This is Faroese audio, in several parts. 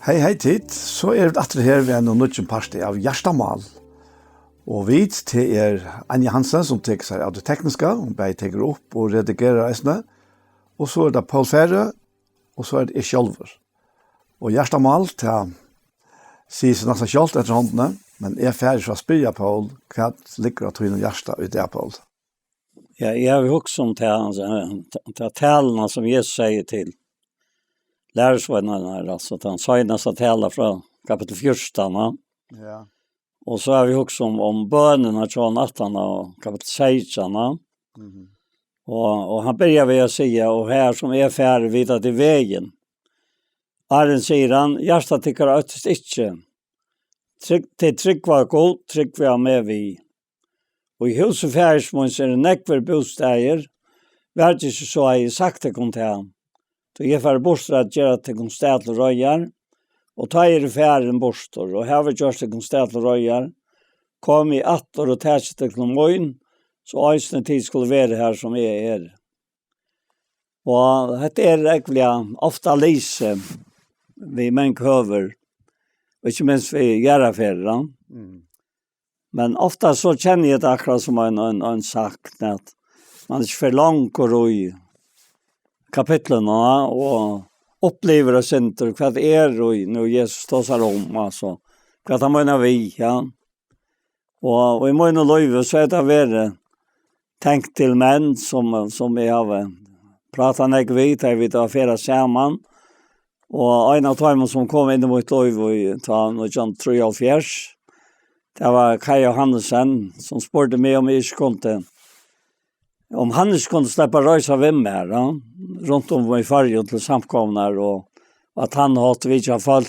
Hei tid, så det atter her ved en nødvendig parti av Gjerstamal. Og vi til Anja Hansen som tar seg av det tekniske, hun bare tar opp og redigerer reisene. Og så det Paul Ferre, og så det jeg selv. Og Gjerstamal til sier seg nesten selv etter håndene, men jeg er ferdig for å spørre Paul hva ligger av tog Gjersta ut det, Paul. Ja, jeg har jo også om til talene som Jesus sier til lärsvännerna, alltså den senaste tala från kapitel 14. Ja. Och så har vi också om bönerna från 18 och kapitel 16. Mhm. Och han börjar med att säga, och här som är färdig vidare till vägen. Arren säger han, hjärsta tycker öttest inte. Trygg var god, trygg var med vi. Och i hus och färgsmåns är det näckver bostäder. Värd inte så har jag sagt det kom till han. Så jeg får bostet at gjøre til konstat og røyer, og ta i færen bostet, og her vil gjøre til konstat og røyer, kom i atter og tæt til klomøyen, så øyne tid skulle være her som jeg er. Og dette egentlig ofte lise vi mennkøver, og ikke minst vi gjør affærer. Men ofte så kjenner jeg det akkurat som en sagt, at man ikke for langt og røy, kapitlerna och upplever och center vad det är och nu Jesus talar om alltså vad han menar vi ja och i många löv så är det väl tänkt till män som är av pratar jag vet att affära samman och en av dem som kom in mot löv och ta och John 3:4 det var Kai Johansen som spurte mig om jag kunde om han skulle släppa rösa vem med runt om i färgen till samkomnar och att han har vidja folk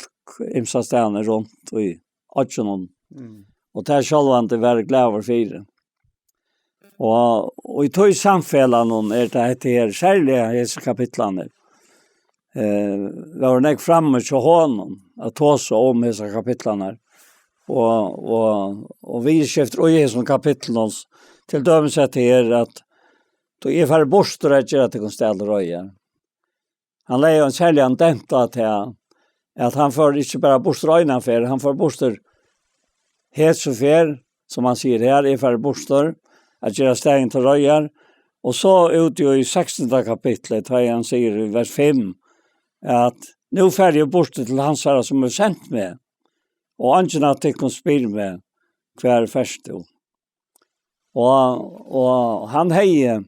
imsa stäner runt i Atjonon. Och det är självant det var glad för det. Och i tog samfällan är det här särliga hese kapitlarna. Vi var näck framme till honom att ta sig om hese kapitlarna. Och vi skiftar och hese kapitlarna till döms att det är att då är för bostor att göra till konstant röja. Han lägger en säljan dämpa till att han får inte bara bostor öjna för, han får bostor helt så för, som han säger här, är för bostor att göra stegen till röjar. Och så ut i 16 kapitlet har han säger i vers 5 att nu färger bostor till hans herre som är sänt med. Och angen att det kan spela med kvar först då. Och han hejer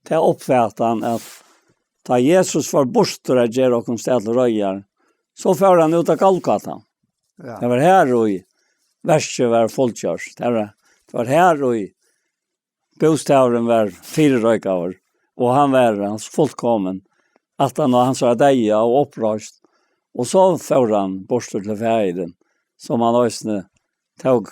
till uppfattan att ta Jesus för bostor att göra och konstant röjar så får han ut av Golgata. Ja. Det var här och i verset var folkkörs. Det var här och i bostaden var 4 röjkavar och han var hans fullkommen att han och hans deja och uppröst och så får han bostor till färden som han också tog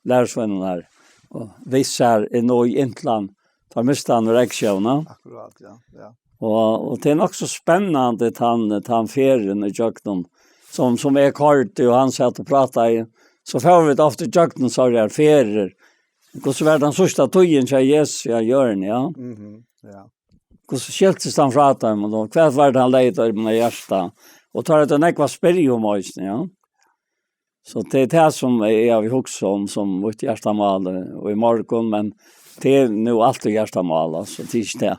lärsvännen här och visar en ny intland tar mistan reaktionen. Akkurat, ja. Och det är också spännande att han ferien i Jöknon som är kort och han satt och pratade så får vi ofta Jöknon så är ferier. Och så var den sista tojen till Jesus jag gör ni ja. Ja. Och så skiltes han prata om då kvar var det han letar med hjärta och tar det näkva spärr om oss ja. Så det är det som jag vill också om som vårt hjärtamal och i morgon men det är nu alltid hjärtamal alltså tisdag.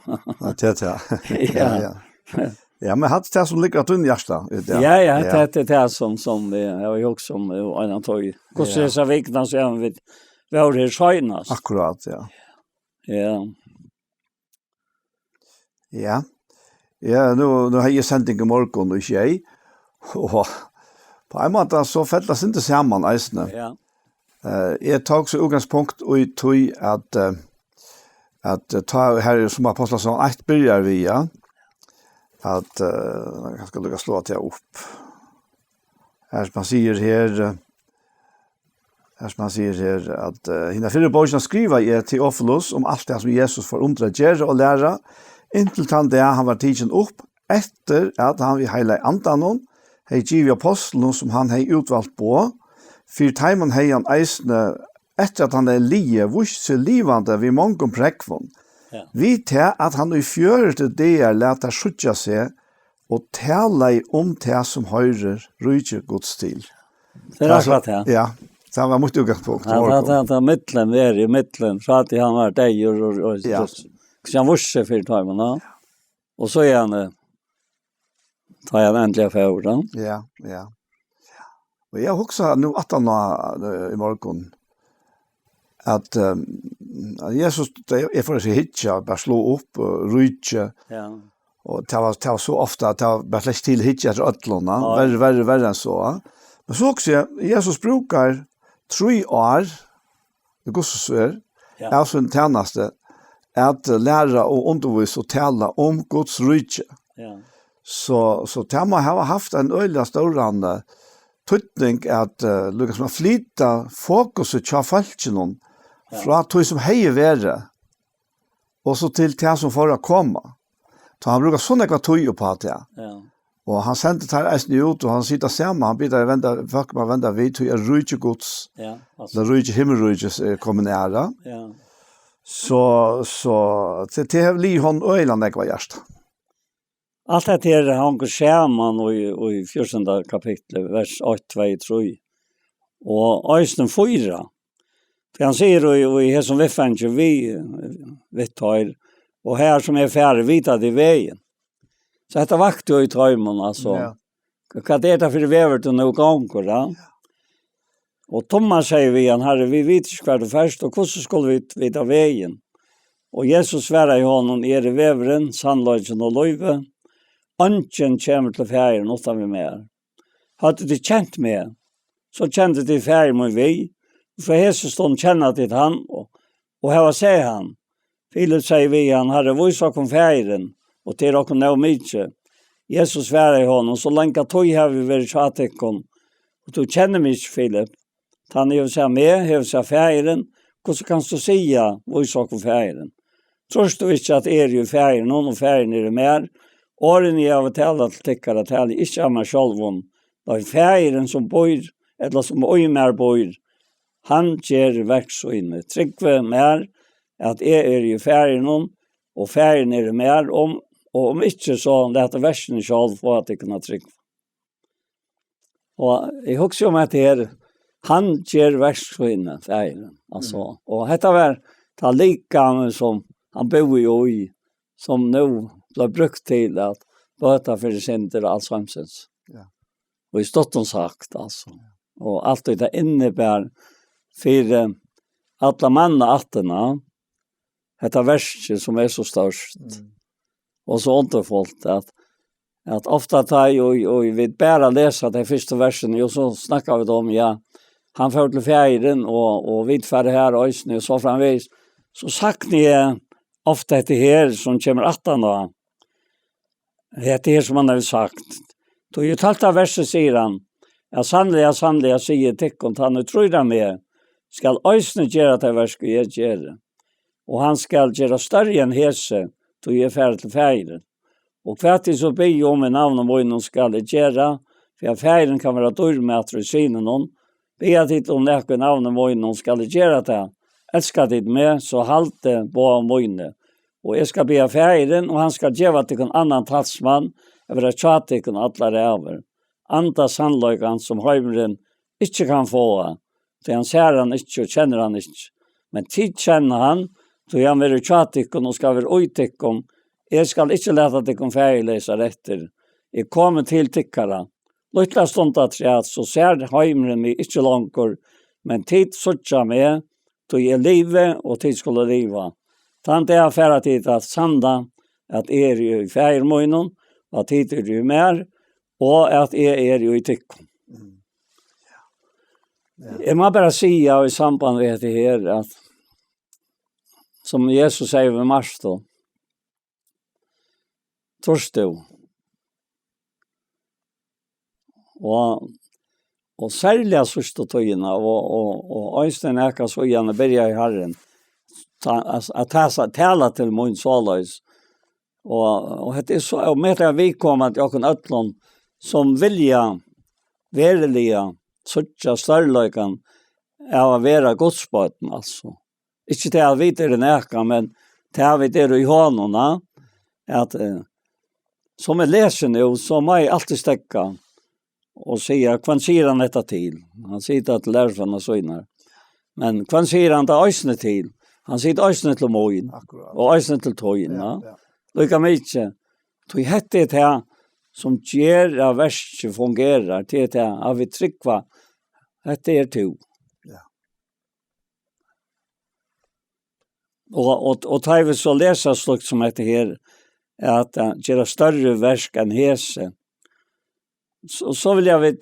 Ja. Ja, men hade det som ligger att under hjärta. Ja, det är det som jag har ju också om en annan tog. Hur ser så viktigt så jag vet var det skönas. Akkurat, ja. Ja. Ja. Ja, nu har jag sändning i morgon och jag. Och på en måte så fällas inte samman eisne. Ja. Jag tog så utgangspunkt och i tog att ta här som apostlar som ett börjar via att jag ska lugga slå till upp. Här man säger här att hinna fyra boken skriva i Teofilos om allt det som Jesus får undra göra och lära intill han var tidsen upp efter att han vid hela andanon hei givet apostelen som han hei utvalgt på, for teimen hei han eisne etter at han lie, vurs seg livande vi mongon prekvon. Ja. Vi til at han i fjørete der leta skjutja seg og tala om det som høyrer rujtje Guds til. Det er akkurat det. Ja, det var mot utgangspunkt. Ja, det er mittlen, det er i mittlen, så at han var deg og Ja. så han vorse for timen, ja. Og så er han, tar han endelig for ordet. Ja, ja. Og jeg husker nå at han i morgen, at Jesus, jeg får ikke hitja, bare slå opp og rujtje, Ja. og det var så ofte at det var bare slett til hitja etter øtlåna, verre enn så. Men så også, Jesus brukar 3 år, det går så sør, Ja. av sin tjeneste, at lære og undervise og tale om Guds rike. Ja. Så det må ha haft en øyelig større tydning at lykkes man flytta fokuset til folkene fra tog som heier være, og så til det som får å komme. Så han brukar sånne kva tog på det. Ja. Og han sendte det eisen ut, og han sitter sammen, han bidrar venda, folk må venda vid til rujtje Guds, Ja. det rujtje himmelrujtjes kombinera. Ja. Så det är li hon öland jag var just. Allt det här han går skärman i 14 kapitlet, vers 8, 2, 3. Och östen 4. Han säger i här som vi fanns ju vi tar och här som är färre vita i vägen. Så detta vakt ju i tröjmen alltså. Ja. Vad det är för vävert och några gånger då? Och Thomas säger vi han herre vi vet inte vad det först och hur skulle vi vita vägen. Och Jesus svarar i honom är det vävren sannolikheten och löve. Anken kommer till färgen utan vi mer. Hade de känt med så kände de färgen med vi. För Jesus stod känna till han och här säger han. Filip säger vi han herre vårsak om färgen och till och nå mycket. Jesus svarar i honom så länge tog har vi varit tjatekon. Och du känner mig Filip. Han är ju så med, har så färgen. Hur så kan du säga vårsak om färgen? Tror du inte att är ju färgen och färgen är det mer? Åren jag har talat till tyckare att jag inte har mig själv om. Det är färgen som bor, eller som öjmer bor. Han ger verksamheten. Tryggve mer att är ju färgen och färgen är det mer om. Och om inte så det är versen själv för att det kunna tryggve. Och jag husker om att det är han ger verksamheten färgen. Alltså, och detta var ta lika som han bor i som nu blev brukt till att böta för synder och allt samsens. Ja. Och i stått sagt alltså. Och allt det innebär för alla manna atterna detta verset som är så störst. Och så underfullt att ofta tar och vi bara läsa det första versen och så snackar vi om ja han får till fjärden och vid för det här och så framvis så sagt ni ofta det här som kommer attan då. Det är som man har sagt. Då ju talta verset säger han. Jag sannliga säger teckon han och tror med skall ösne göra det verk jag gör. Och han skall göra större än hese då är färd till färden. Och kvärt så be om en namn och någon skall göra för färden kan vara dålig med att syna någon. Be att det om det namn och någon skall göra det. Älskar det med så halte på moine. Och jag ska be färden och han ska ge till en annan talsman över att tjata till alla över. Anta sannlöjkan som höjmren inte kan få. Det han ser han inte och känner han inte. Men tid känner han då han vill tjata till och ska vara ojtickon. Jag ska inte leta till en färgläsa rätter. Jag kommer till tickara. Lutla stund att så ser höjmren mig inte långkor. Men tid suttja med då är livet och tid skulle liva. Tant är affära tid att sanda att är ju i färgmöjnon och att tid är ju mer och att är ju i tyckon. Jag må bara säga i samband med det här att som Jesus säger med Mars då Torstå och särskilt sista tøyna och Øystein Eka så gärna börja i Herren att tala till mun sålös och det är så och med att vi kommer att jag kan ötlon som vilja verliga sucha störlökan av att vara godsbåten alltså inte det att vi är en Eka men det har vi det i honom att som jag läser nu så må jag alltid stäcka och säga kvann säger han detta till. Han säger det till lärarna söner. Men kvann säger han det ösne till. Han säger ösne till moin och ösne till tojen. Ja. Lika mycket. Så hette det här som ger av verset fungerar till det här av vi tryckva. Hette är to. Och tar vi så läsa slukt som heter här att göra större verk än hese. Så vill jag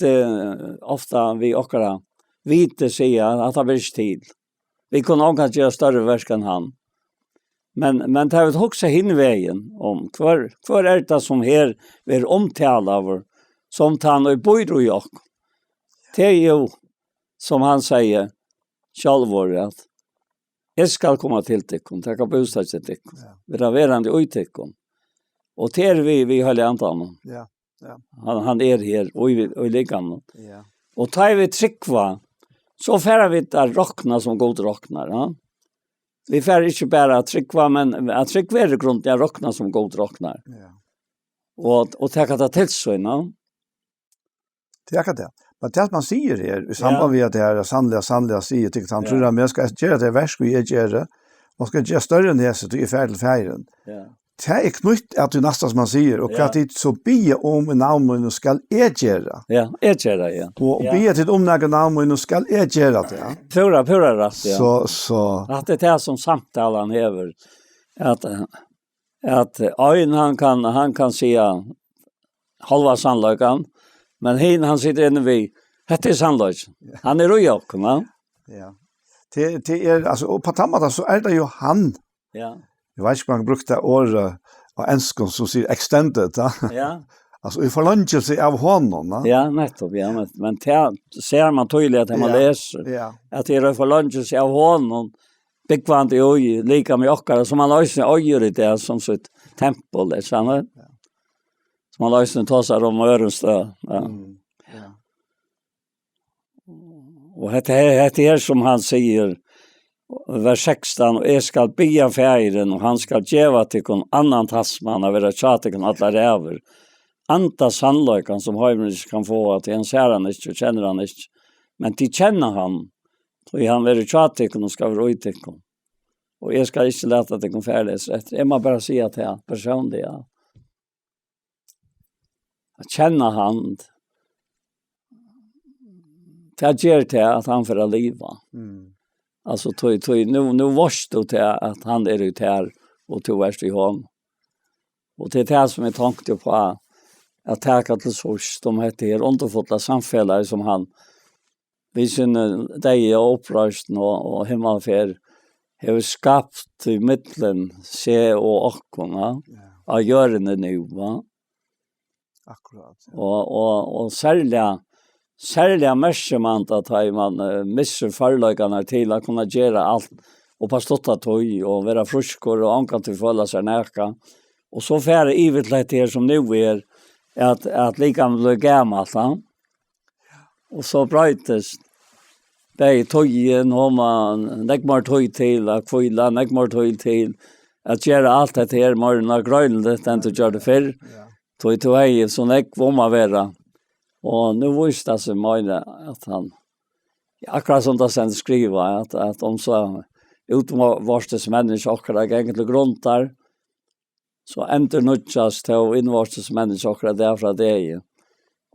ofta vi åkara vite säga att det blir tid. Vi kunde också göra större verk än han. Men tar vi också hinvägen om kvar är det som här vi omtalar som han och bor i och. Det är ju som han säger självor att jag ska komma till tecken, tacka bostad till tecken. Vi är verande i tecken. Och till vi har antan. Ja. Han är här och i liggande. Ja. Och tar vi tryckva så färrar vi där rockna som god rocknar. Ja? Vi färrar inte bara att tryckva, men att tryckva är grund till rockna som god rocknar. Ja. Och tacka det till så innan. Tacka det. Men det man säger här i samband med att det här sannliga säger till han tror att jag ska göra det värst och jag gör det. Man ska göra större än det så du är färdig färgen. Ja. Det är knutt att du nästan som man säger och att det så be om namn och ska göra. Ja, göra ja. Och be till om några namn och ska göra det. Ja. Pura rätt ja. Så att det är som samtalan häver att ögon han kan säga halva sannolikan. Men han sitter inne vid, det är sannolikt. Han är rojok, va? Ja. Det är, alltså, och på tammata så är det ju han. Ja. Jag vet inte om man brukte år och enskon som säger extended, ja. Ja. Alltså, i förlångelse av honom, va? Ja, nettopp, ja. Men det ser man tydligt att man läser. Ja. Att det är förlångelse av honom. Byggvand i öj, lika med okkara, som han löser öjer i det som sitt tempel, det sant? Ja. Som han löser tossar om Örenstra. Ja. Ja. Och det är som han säger, vers 16, och jag ska bya färgen, och han ska geva till en annan tassman av era tjatiken alla räver. Anta sannlökan som Heimrich kan få, att en ser han inte och känner han inte. Men till känner han, och han är tjatiken och ska vara uttiken. Och jag ska inte låta det kom färdes rätt. Jag må bara säga till han personligen. Ja. Att känna han, det gör till att han får leva. Alltså nu varst du till att han är ute här och tog värst i honom. Och det är det som jag tänkte på att täcka till sors. De heter här underfotla samfällare som han vid sin dig och upprörsten och himmelfärd har skapat i mittlen se och åkkorna av görande nu. Va? Akkurat. Ja. Och särliga märker man att man missar förlögarna till att kunna göra allt och på stotta tog och vara fruskor och ankan till följa sig näka. Och så färre ivetligt här som nu är att lika blir gammalt. Och så bröjtes det togen och man näckmar tog till att kvilla, näckmar tog till att göra allt det här morgon grönligt än att göra det förr. Tog hej så näck var man vara. Och nu visste det sig möjligt att han, akkurat som det sen skriva, att om så utvarstes människa akkurat gänget till gruntar, så ändå nutjas till invarstes människa akkurat därför det är.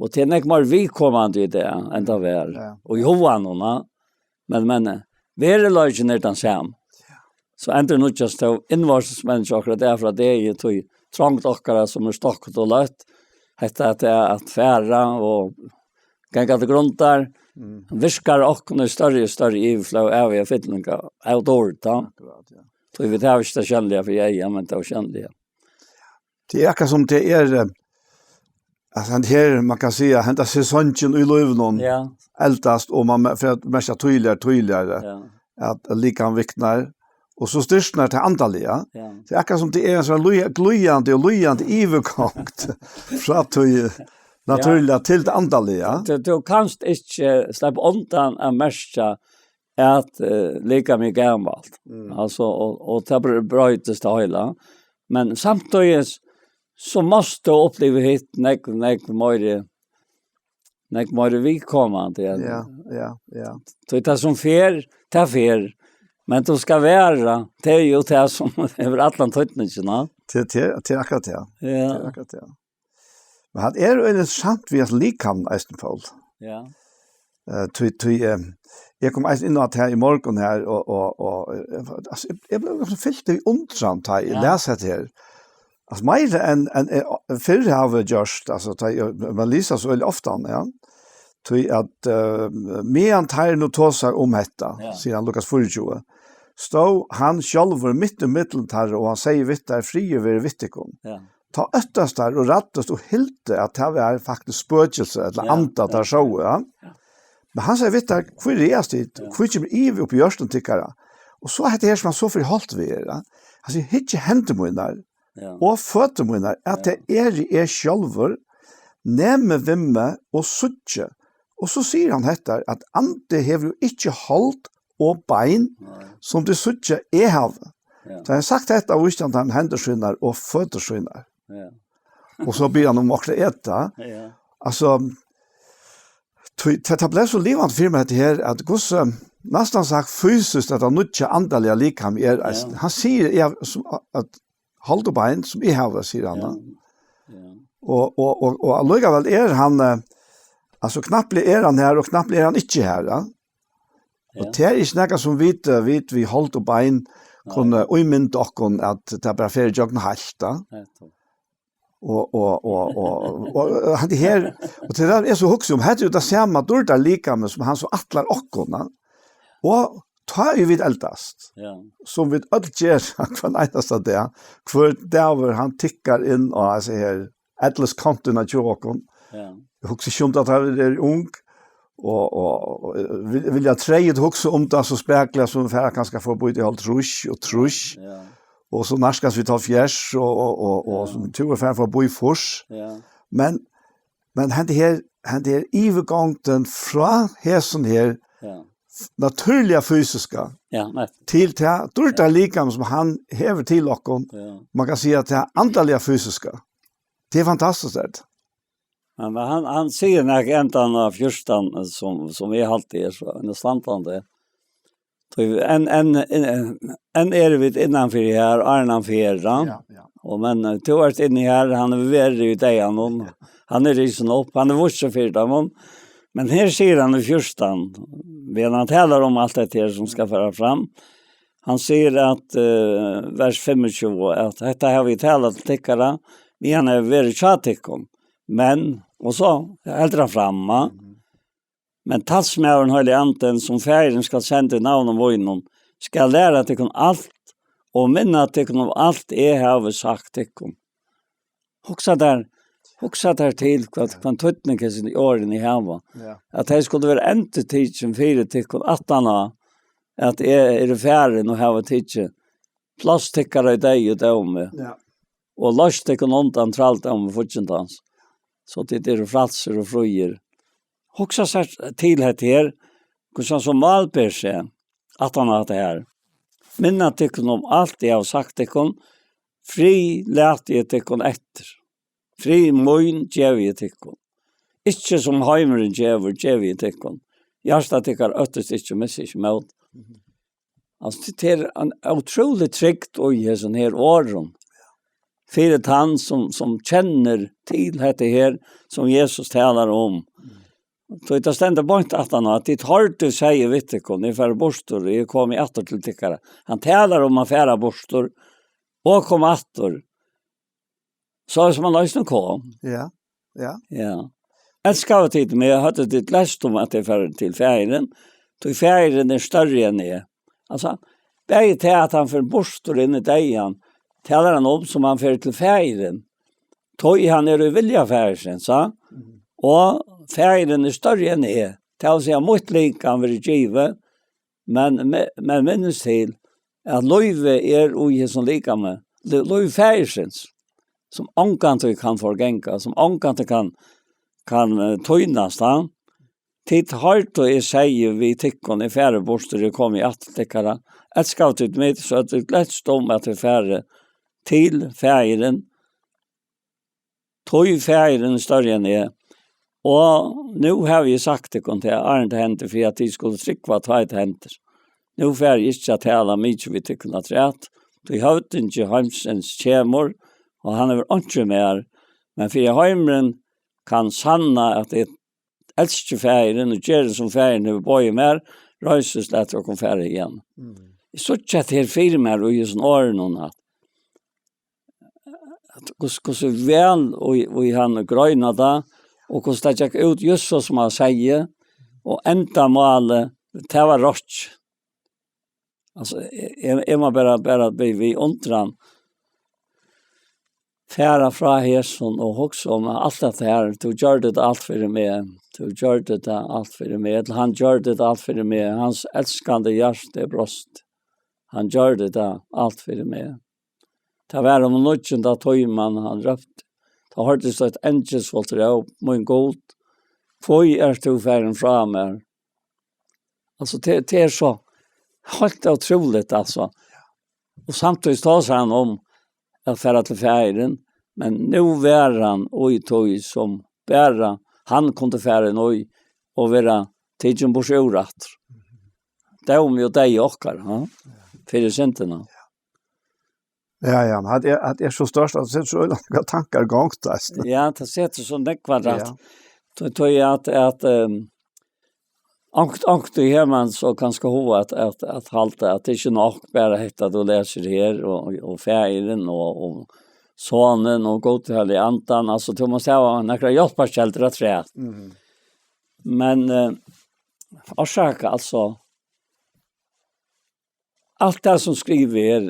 Och till en mer vi kommande i det ända väl. Och Johan, men verelagen är den sam. Så ändå nutjas till invarstes människa akkurat därför det är till trångt akkurat som är stockat och lätt. Hetta att färra och gänga till gruntar. Viskar och nu större ivflå av jag fittlinga outdoor ta. Så vi tar vista kännliga för jag men det kännliga. Det är akkurat som det är alltså här man kan säga hända säsongen i Lövnon. Ja. Eldast och man för att märka tydligare. Ja. Att lika viktnar och så styrstnar till andaliga. Ja. Det är akkurat som det är en sån lojande ivekakt. Så att du naturligt till det andaliga. Du kanst inte släppa undan en märka att lika med gammalt. Alltså och det bröjtes det hela. Men samtidigt så måste uppleva hit nek mer vi kommande. Ja. Så det som fer, det fer. Men du ska vara, det är ju det som över Atlanten, Till akkurat det. Ja. Till akkurat det. Men det är ju sant vi har likam Eisenfold. Ja. Jag kom in att här i morgon här och alltså jag blev så fyllt i undran att jag läser det här. Alltså mer än för have just alltså man läser så väldigt ofta ja. Till att mer tar nu tåsar om detta sedan Lukas 24. Stå han själv mitt i mitten här och han säger vitt där fri över vittikon. Ja. Ta öttast där och rattast och hilte att det är faktiskt spökelse eller anta där så ja. Men han säger vitt där hur rest det hur kommer i upp i görsten tyckara. Och så heter det som han så för halt vi är. Alltså hitje hände mig där. Ja. Og føtter at det er sjølver, nemme vimme og suttje. Og så sier han etter at ante hever jo ikke holdt og bein som det suttje har. Ja. Så han har sagt dette av Øystein han hendersynner og føtersynner. Ja. Og så blir han om akkurat etta. Ja. Altså, det ble så livant for meg her at Guds nesten sagt fysiskt at han ikke andaliga likam er. Han sier at Haldebein som I har, sier han. Ja. Og allikevel er han, altså knapplig er han her, og knapplig er han ikke her. Ja? Og det er ikke noe som vi Haldebein kunne umynde okken at det er bare fyrir jøgn halt. Ja? Og han her, og det der er så hukse om, det er jo det samme dårlig likame som han så atlar okken. Ja? Og ta ju vid eldast. Ja. Som vid öll ger kvar einasta det. Kvar där han tickar in och alltså här Atlas konton att jokon. Ja. Jag hugger sjunt att han är ung och vill jag träja hugga om det så spärkla som för kanske få bo i halt trusch. Ja. Och så narskas vi ta fjärs och som tur för få bo i fors. Ja. Men han det här övergången från häsen här naturliga fysiska till det dårta likam som han häver till oss. Man kan säga att det är andliga fysiska. Det är fantastiskt det. Men han säger när ändan av fyrstan som är alltid är så en slantande. En är vi innanför här arnanför. Ja. Och men två år inne här han är väldigt ute igen. Han är risen upp. Han är vuxen för dem. Men här säger han i fyrstan, när han talar om allt det här som ska föra fram. Han säger att vers 25, att detta har vi talat till tyckare, vi har varit tjatikon. Men, och så äldre framma, men tassmären höll i anten som färgen ska sända navn och vojnen, ska lära till allt och minna till om allt har sagt till Huxa där till vad tutningen i åren i hemma. Att det skulle vara inte tid som fyra tyckon attarna att är färren och ha tid plastickare i dig och dem. Och lust tyckon ontan trallt om fortsättans. Så det är fratser och frujer. Huxa sig till här hur som malber sig attarna det här. Minna tyckon om allt jag har sagt tyckon fri lät jag tyckon efter. Fri moin djevi tikkun. Ikke som heimeren djevi tikkun. Hjärsta tikkar öttest ikke missig med. Altså det er en utrolig trygt og i sån her åren. Fyret han som känner till dette her som Jesus talar om. Så det ständer bort att han att det har du säger vittikon i för borstor i kom i åter till tikkare. Han talar om affära borstor och kom åter. Så som man lösning kom. Ja. Älskar att titta men jag hade det läst om att det för till färgen. Till färgen är större än det. Alltså det är till att han för borstor in i dejan. Talar han om som han för till färgen. Tog han är vilja färgen så. Och färgen är större än det. Till sig mot linkan vill giva. Men minns till att löve är och som lika med. Löve färgens. Som ångkant kan förgänga, som ångkant kan tøynas da. Titt hardt og jeg sier vi tikkene i færre borster det kom i attikkere. Et skal til med så at det lett stå med at vi færre til færen tog färgen större än det. Och nu har vi sagt det kon till Arne händer för att de skulle trycka vad det händer. Nu får jag inte att hela mycket vi tycker att rätt. De har inte Heimsens kemor och han är inte mer. Men för Heimren kan sanna att det älskar färgen och gör det som färgen nu böjer mer. Röjses lätt och kom färg igen. Så att det är firmer och just åren att hur väl och han grönade och hur det gick ut just så som han säger och enda målet det var rått. Alltså är man bara vi undran färra fra häson och också om allt det här du gör det allt för mig du gör det allt för mig han gör det allt för mig hans älskande hjärta brost han gör det allt för mig ta var om någon där tojman han röpt ta hörde så ett ängelsfullt rop min god foi du färren fram mig alltså det är så helt otroligt alltså och samtidigt talar han om att färra till färgen men nu var han och tog som bära han kunde färra nu och vara tidsen på sjörat det är om ju det åker för det senterna Ja, men det är så störst att det så långa tankar gångt där. Ja, det sätter så det kvadrat. Då tror jag att ankt i hemman så kanske hova att halta att det inte nog bara hetta då läser det här och färgen och sonen och gå till hela antan alltså då måste jag ha några hjälpskällor rätt. Men orsaka alltså allt det som skriver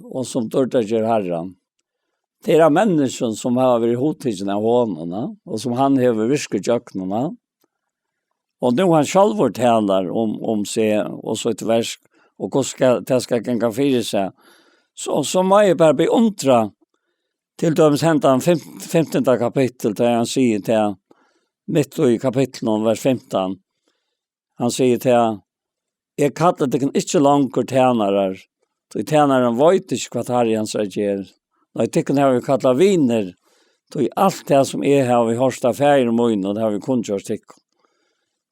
och som dördager Herren det är människor som har varit hotigen av honom och som han har viskat jöknarna. Och nu han själv talar om sig och så ett vers och hur ska det ska gänga för sig. Så må jag bara beundra till döms hända 15 kapitel där han säger till mitt i kapitlet vers 15. Han säger till jag kallar det inte långt tjänare. Så tjänaren vet inte vad Herren säger. När tycker har vi kallar viner. Så allt det som är här vi har staffär och mun och det har vi kungjort tyck.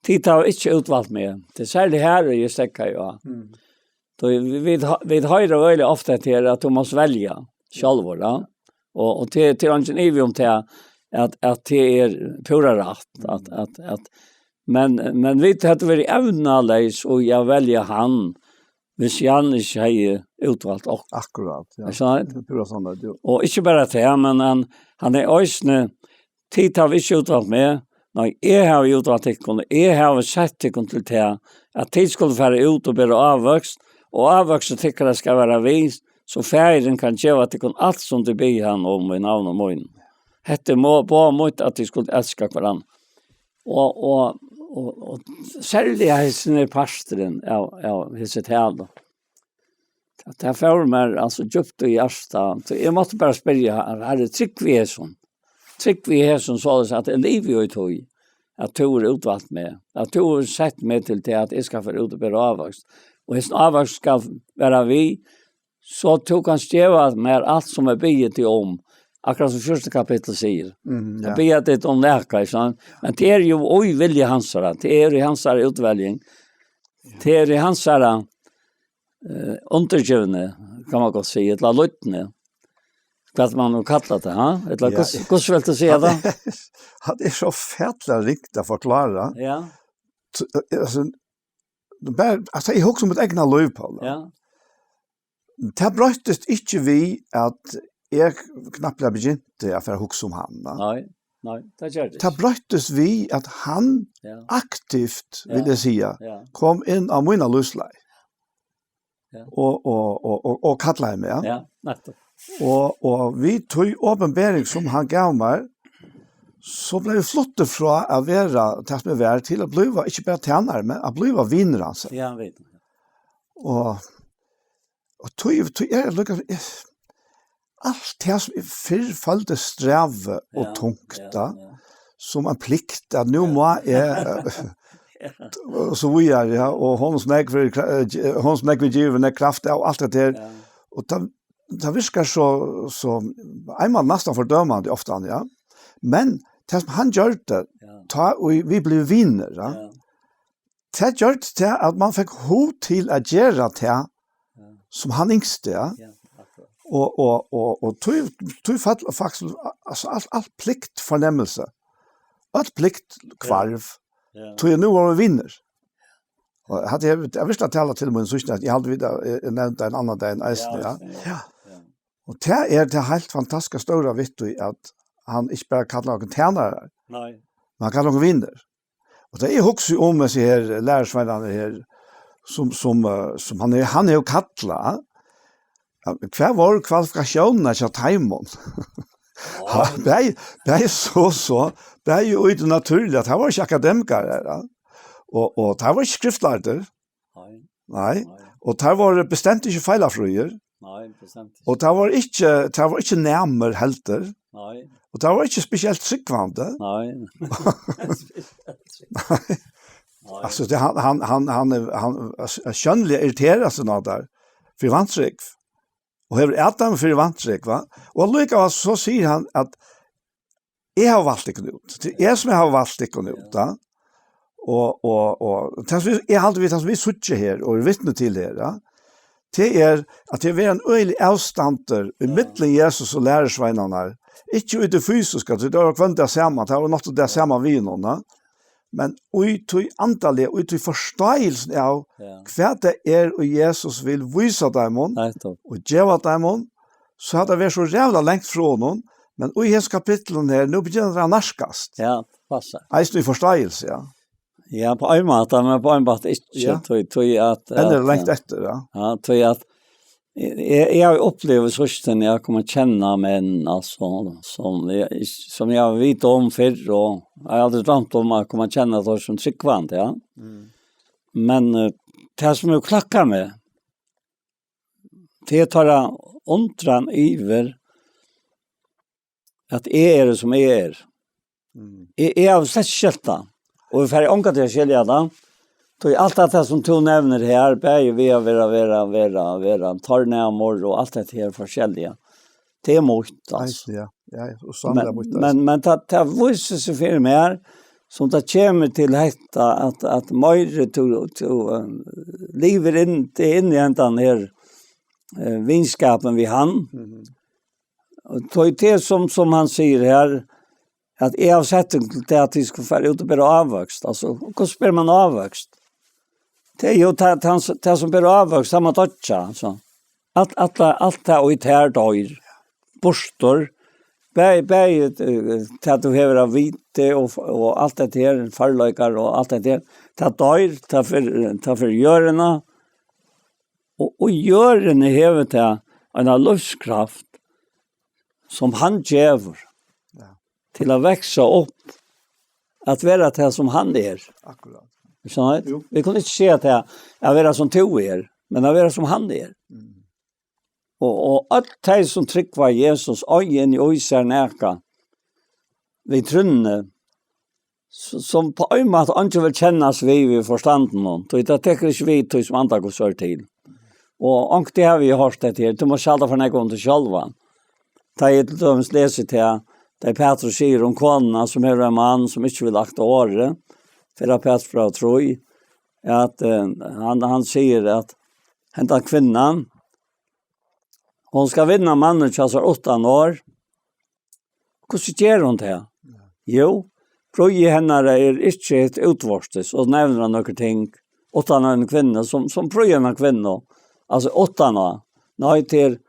Titta har inte utvalt med. Det särskilt här är ju stäcka ju. Då vi har ju väldigt ofta till att de måste välja själva då. Och till en evium till att det är pura rätt att men vi hade varit ävnalös och jag väljer han hvis Jan ikke har utvalt och akkurat ja. Pura sånn det. Og ikke bare det, men han er øysene tid har vi ikke utvalt med. Nei, jeg har utvalt ikke, jeg har sett ikke til det at tid skulle være ut og bli avvokst, og avvokst tykker det skal være vis, så færen kan gjøre til alt som det blir han om i navn og mån. Hette må på mot at de skulle elske hverandre. Og særlig er pastoren av hisset her da. Det får meg altså djupt i hjertet. Så jeg måtte bare spørre, er det trygg vi er sånn? Trygg vi er sånn, så at det lever jo i tog. At du er utvalgt med. At du er sett med til det at jeg skal få ut og bli avvokst. Og hvis avvokst skal være vi, så du kan stjeve med alt som er bygget til om. Akkurat som første kapittel sier. Det blir det om läkare, sånn. Men det er jo oi vilje hansara. Det er i hansara utvelging. Det er i hansara undergivne, kan man godt si, et la luttne. Hva man har kallat det, ha? Et la gossvelt å si det? Det er så fettelig rikt å forklare. Ja. Altså, jeg husker om et egna løy på det. Ja. Det brøttes ikke vi at jeg knappt har begynt å få huske om han. Nei, det gjør det. Det brøttes vi at han aktivt, vil jeg si, kom inn av mine løsleie. Og kallet meg. Ja, nettopp. Og vi tog åpenbering som han gav meg, så ble vi flottet fra å være til å være til å bli, ikke bare tjenere, men å bli vinner han seg. Ja, vet du. Og tog jeg lukket, allt det som är förfallde sträv och tungt som en plikt att nu må och så vidare och hon snägg vi giver den kraft och allt det där och det viskar så einmal nästan fördömande ofta, ja. Men det som han gjør det, ta og vi blev vinner, ja. Det gjør det at man fikk ho til å gjøre det som han yngste, ja. Og tog faktisk altså, alt plikt fornemmelse, alt plikt kvarv, tog jeg nå var vi vinner. Og jeg visste at jeg til meg en søster, at jeg hadde videre nevnt en annen dag enn eisen, ja. Og det helt fantastisk store vitt at han ikke bare kallar noen tjenere, men han kallar noen vinner. Og det er også om med seg her lærersvennerne her, som han er jo kattlet. Hva var kvalifikasjonene til Taimon? Det er det er jo ikke naturlig at han var ikke akademikere. Og det var ikke skriftlærter. Nei. Og det var bestemt ikke feilafrøyer. Nei, bestemt ikke. Og det var ikke nærmer helter. Nei. Og det var ikke spesielt tryggvande. Nei. Nei. Altså, han skjønnelig irriterer seg nå der, for vantryggv. Og hever Adam for vantryggv, va? Og allikevel så sier han at jeg har valgt ikke ut. Det er jeg som har valgt ikke ut, da. Og jeg har alltid vidt at vi sutter her, og er vittne til her, ja. Det er at det er en øyelig avstander i midten Jesus og lærersveinene, ikke ut i fysiska, det var kvendt det samme, det var noe det samme vi noen, men ut i antallet, ut i forståelsen av hva det er og Jesus vil vise dem og gjøre dem, så hadde det vært så rævla lengt fra noen, men i hans kapitlen her, nå begynner det å narskast. Ja, passer. Eisen i forståelse, ja. Ja, på en måte, men på en måte ikke. Eller lengt etter, ja. Ja, tog at jeg har opplevd sånn jeg kommer kjenne menn, altså, som jeg vet om før, og jeg har aldri drømt om å komme kjenne det som tryggvand, ja. Men det som jeg klakker med, det tar jeg ondran iver at jeg er det som jeg er. Jeg har slett skjelt det. Og vi får ånka til å skilja da. Så alt det som du nevner her, bare vi har være tarnæmor og alt det her forskjellige. Det er mot, altså. Ja, og sånn er mot. Men det viser seg for meg her, som det kommer til dette, at Møyre lever inn i den her vinskapen vi han. Og det som han sier her, at jeg har sett til at vi skal være ute og bære avvokst. Altså, hvordan bærer man avvokst? Det er jo det som bærer avvokst, det man dødja. Alt det og i tær døyr, borstor, til at du hever av hvite og alt det her, farløykar og alt det her, til døyr, til for gjørene. Og gjørene hever til en livskraft som han gjør til å vekse opp at være til som han er. Akkurat. Vi kunne ikke se til å være som to er, men å være som han er. Og alt det som trykker var Jesus, øyen i øyser nærka, vi trunne, som på en måte ikke vil kjennes vi forstanden noen, så det tenker ikke vi til som andre går sør til. Og det har vi hørt det til, du må skjalde for noe om det selv. Da jeg til dømes leser til det Petrus sier om kona som er en mann som ikke vil akta året, for at Petrus fra Troi, at han sier at henta kvinnan, hun skal vinne mannen til 8 år. Hvordan gjør hun det? Jo, Troi henne er ikke et utvorstes, og nevner han noen ting, 8 år en kvinne, som prøver en kvinne, altså 8 år, nå til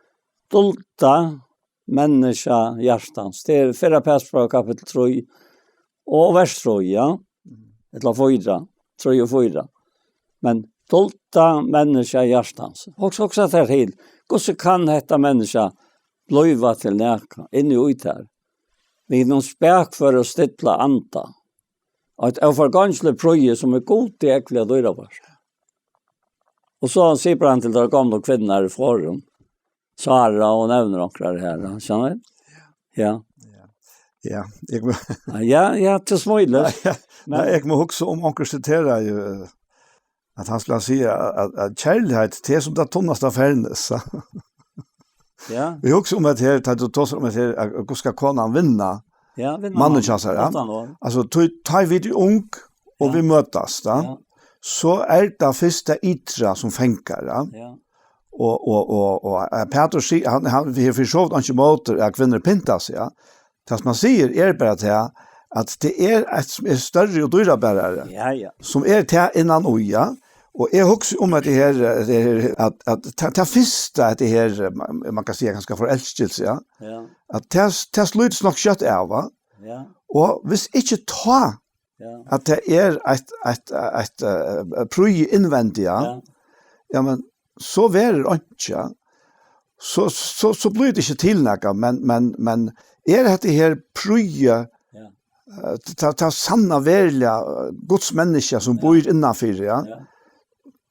dolta, menneska hjärtans. Det är 4 Petrus kapitel 3 och vers 3, ja. Eller 4, 3 och 4. Men dolta menneska hjärtans. Också det här. Hur kan detta människa blöva till näka in i ut här? Vi är någon späk för att ställa anta. Ett övergångsligt pröje som är god till äckliga dörrar. Och så säger han till de gamla kvinnor i forum. Sara och nämner också det här, känner du? Ja. Ja, ja, till smöjler. Men jag må också om onkel citera ju att han skulle säga att kärlighet det är som det tunnaste av färnes. Ja. Vi också om att här tar du tar om att här hur ska konan vinna. Ja, vinna. Mannen chansar, ja. Alltså tar vi det ung och vi mötas då. Ja. Så det första yttra som fänkar, ja. Ja. Och Peter han vi har försökt inte motor att kvinnor pintas, ja. Det man säger bara att det är ett större och dyrare bärare. Ja, ja. Som till innan oja. Och jag också om att det här att ta första det här man kan säga ganska förälskelse, ja. Ja. Att ta sluts nog kött är, va? Ja. Och hvis inte ta att det är ett pröj invändigt, ja. Ja, men så är det inte. Så blir det inte tillnäka, men är det här pröja ta sanna verkliga Guds människa som bor innanför, ja.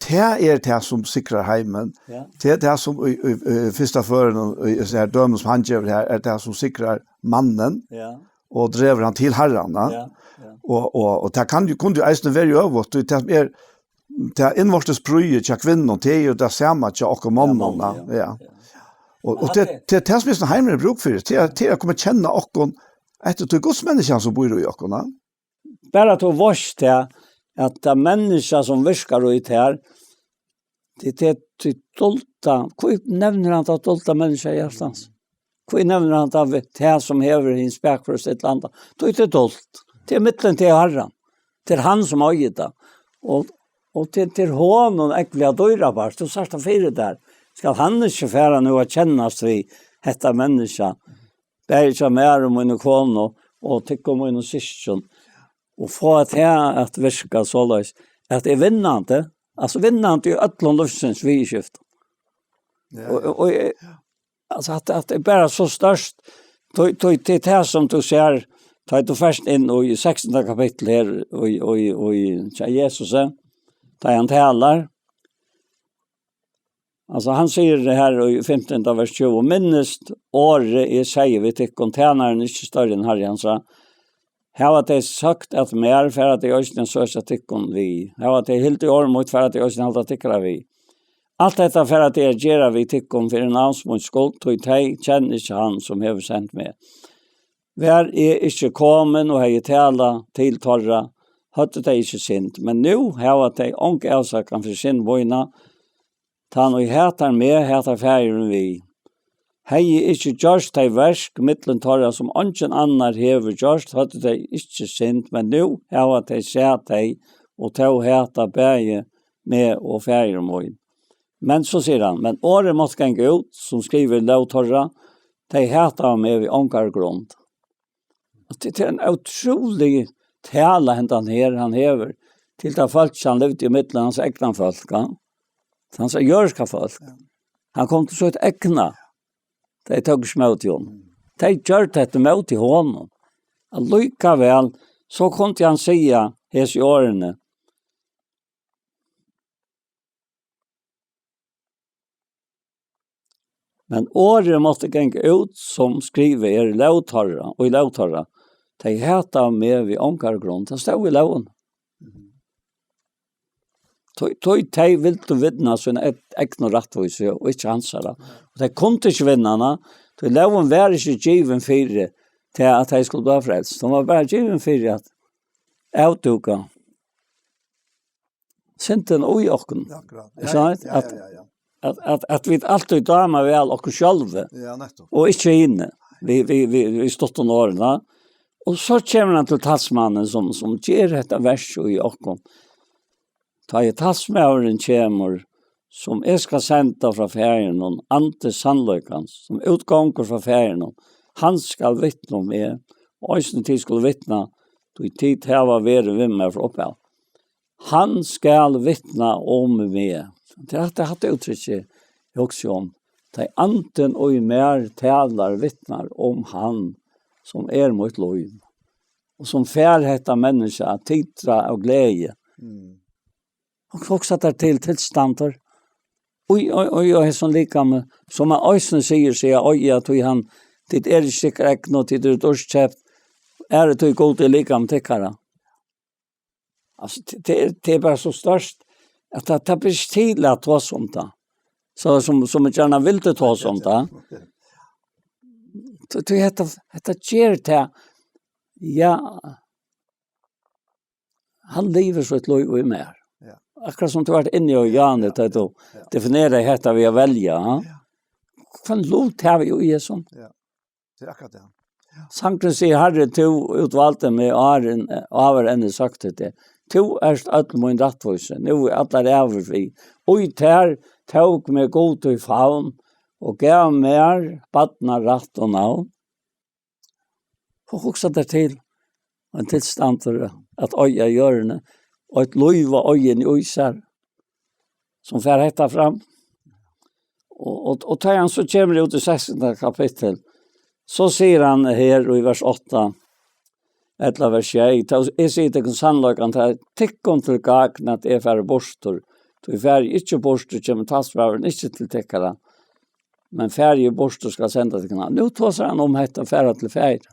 Det är det som sikrar heimen. Det är det som första fören i så här dömen som han gör här är det som sikrar mannen. Ja. Och driver han till herran. Ja. Och det kunde ju eisen vara över. Det är invortes pröje till kvinnor. Det är ju det samma till och mannen. Ja. Och det är som heimen bruk för det. Det är att komma känna och efter till Guds människan som bor i oss. Bara till vars det att det människa som viskar ut här det är till dolta. Hur nämner han att dolta människa hjärtans? Hur nämner han av det som häver i spek för sitt land? Då är det dolt. Det är mittlen till herran. Det är han som har gitt det. Och till honom äckliga dörra bara. Så sarta fyra där. Ska han inte fära nu att kännas vid detta människa? Berga mer om en kone och tycka om en syskon. Och få att att virka så lös. Att det är vinnande. Alltså vinnande i ötlån lösens vidskift. Och alltså att det är bara så störst. Det är det som du ser. Ta du först in i 16 kapitel här och i Jesus. Ta han talar. Alltså han säger det här i 15 vers 20. Minnest året säger vi till containern inte större än Herren sa. Här var det sagt att mer för att det östen så att tyckon vi. Här var det helt i år mot för att det östen allt tyckra vi. Allt detta för att det gera vi tyckon för en ansmod skuld tog tej känner inte han som har sänt med. Vär är inte kommen och har tala till torra hade det inte sint. Men nu har det ånke avsakan för sin vojna. Han och hätar med hätar färgen vi. Hei ikke gjørst de versk mittlen torra som ingen annar hever gjørst, hadde de ikke sint, men nu har de sett de og tog heta bæge med og færger møyen. Men så sier han, men året måtte genge ut, som skriver lovtorra, de heta med vid ånkargrund. Det er en utrolig tale han hever, til det folk han levde i mittlen hans egna folk, hans jørska folk. Han kom til så et egna. De tog smøt i honom. De gjør dette møt i honom. Allikevel, så kunne han säga hes i årene. Men året måtte genge ut som skriver i lovtorra, og i lovtorra. De heta med vid ånkargrunn. Det stod i loven. De vil du vinna sånn egn og rattvise, og ikke hansara. Og de kunne ikke vinna, de loven var ikke given fire til at de skulle bli frelst. De var bare given fire at avtuka sinten og i okken. At vi alltid dama vel okken sjølve, og ikke inne. Vi stått om årene. Og så kommer han til talsmannen som gjør dette verset i okken. Ta i talsmauren kommer, som jeg skal senda fra ferien, ante sannløkans, som utganger fra ferien, han skal vittne med, og øyne tid skulle vittne, du i tid hava være ved meg fra oppe. Han skal vittne om med. Det er at jeg hadde uttrykket, jeg også om, ta i anten og i mer talar vittnar om han, som mot løgn, og som færheta menneska, titra og glede, och också att det till tillståndar. Oj är sån lika med som man ösnen säger oj att han det är inte säkert något det är dåligt är det god det lika med täckara. Alltså det är bara så störst att det blir till att vara sånt där. Så som gärna vill du ta sånt där. Du heter ger det. Ja. Han lever så ett liv i mer. Ja. Akkurat som du har varit inne och janet att du definierar heter vi att välja. Ja. Kan låt har vi ju i sånt. Ja. Det är akkurat det. Sankten säger Herre to utvalde med Aren över ännu sagt det. To erst all min rättvise. Nu är alla över vi. Oj där tog med god i faun och gav mer badna rätt och navn. Och också där till en tillstand för att öja görne och ett liv och öjen i isar som får hetta fram. Och tar han så kommer det ut i 16 kapitel. Så säger han här i vers 8, eller vers 6, jeg sier til sannløkene til tikkene til gagen at jeg færre bostor, så jeg færre ikke bostor kommer tassvaren ikke til tikkere, men færre bostor skal sende til kanalen. Nå tåser han om hette færre til færre.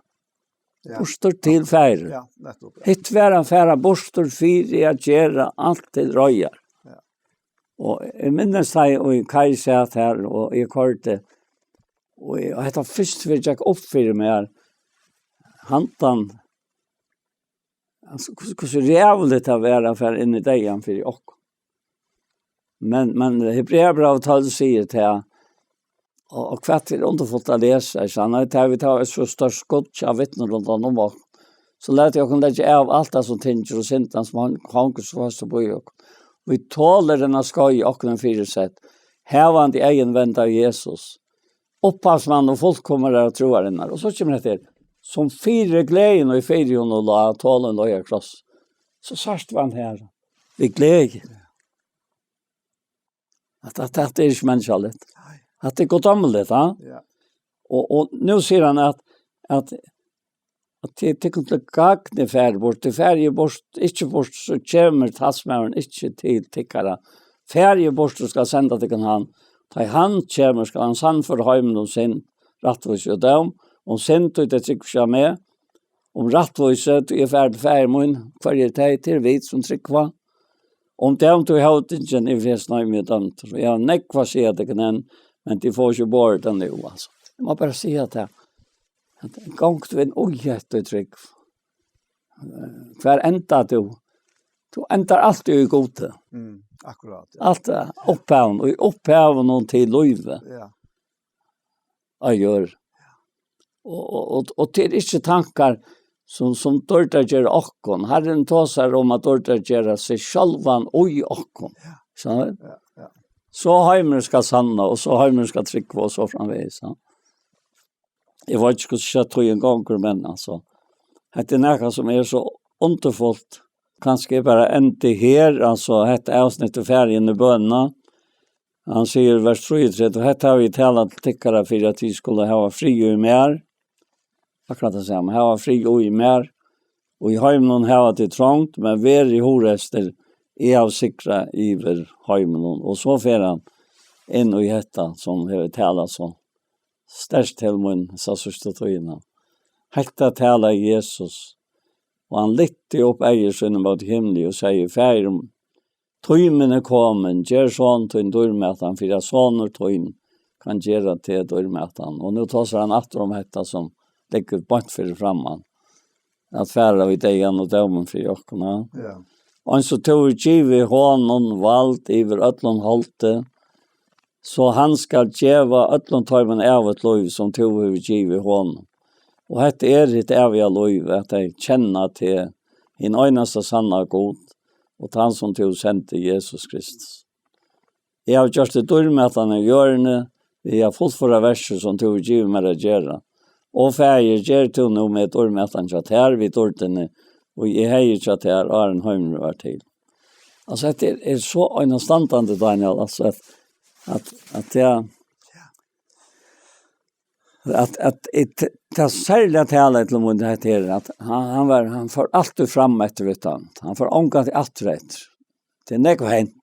Bostor til færre. Ja, nettopp. Hitt være færre bostor fire jeg gjør alt til røyer. Ja. Og jeg minnes deg, og Kai satt her, og jeg kørte, og jeg heter først for jeg opp for meg hantan, altså hvordan rævlig det å være for inn i deg for jeg også. Men Hebreerbrevet sier til og hva er underfullt å lese, sånn at vi tar et så størst skott av vittner rundt om oss, så lærte jeg å legge av alt det som tinker og sinten som han ikke så fast å bo i oss. Vi tåler denne skøy og den fire sett, hevende egen venn av Jesus, opphavsmann og folk kommer der og tror henne. Og så kommer det til, som fire gleden og fire hun og la tålen og jeg kross. Så sørst var han her. Vi gleder. At det er ikke menneskelig. At det er godt ommeldet, ja. Ja. Og nå sier han at det kommer til gagne færre bort. Det færre bort, ikke bort, så kommer tassmæren ikke til tikkere. Færre bort skal sende til han. Da han kommer, skal han sann for heimen om sin rattvise og dem. Om sin tog det trykker seg med. Om rattvise, du er ferdig færmån, hver er det til vidt som trykker. Om dem tog høytingen i fresen av med dem. Jeg har nekva sier det kan en, men de får ikke bort den nå. Altså. Jeg må bare si at en gang du en ughet og trygg. Hver enda du endar alltid i gode. Akkurat. Ja. Alt opphaven, og opphaven noen til løyve. Ja. Jeg gjør. Og til ikke tankar som dørter gjør okkon. Herren tåser om at dørter gjør seg sjølvan og i okkon. Ja. Ja. Så heimer skal sanna, og så heimer skal trykke, og så framveis. Ja. Jeg vet ikke hvordan jeg tog en gang, men altså, det er noe som er så underfullt. Kanskje bare endte her, altså, dette avsnittet ferien i bønene. Han sier vers 33, og dette har vi talat til tikkere for at vi skulle ha fri og i mer. Akkurat det samme, ha fri og i mer. Og i heimen ha det trångt, men ver i horester er av sikra iver heimen. Og så fer han inn i dette som har talat så størst til mun, sa sørste tøyene. Hette taler Jesus, og han lytte opp eiersynet mot himmelen og sier, «Fær, tøymen er kommet, gjør sånn til en dørmøten, for jeg sånn og tøymen kan gjøre til dørmøten.» Og nå tar han atter om dette som ligger bort for framan, at færre av ideen og dømen for jokkene. Ja. Og så tog givet hånden valgt iver øtlån holdte, så han skal gjeva øtlån tøymen av et lov som tog givet hånden. Og dette er et evig lov, at jeg kjenner til en øyneste sanne god, og til han som tog sendte Jesus Kristus. Jeg har gjort det dørmøtene i hjørne, vi har fått for verser som tog givet med å gjøre. Og ferie gjør til noe med dørmøtene til her, vi dørtene, og jeg har ikke til her, og en høymer var til. Altså, det er så øynestandende, Daniel, altså, at jeg... At det særlig tale til mun det her at han får alltid fram etter utan. Han får ånga til atrett. Det er nekva hent.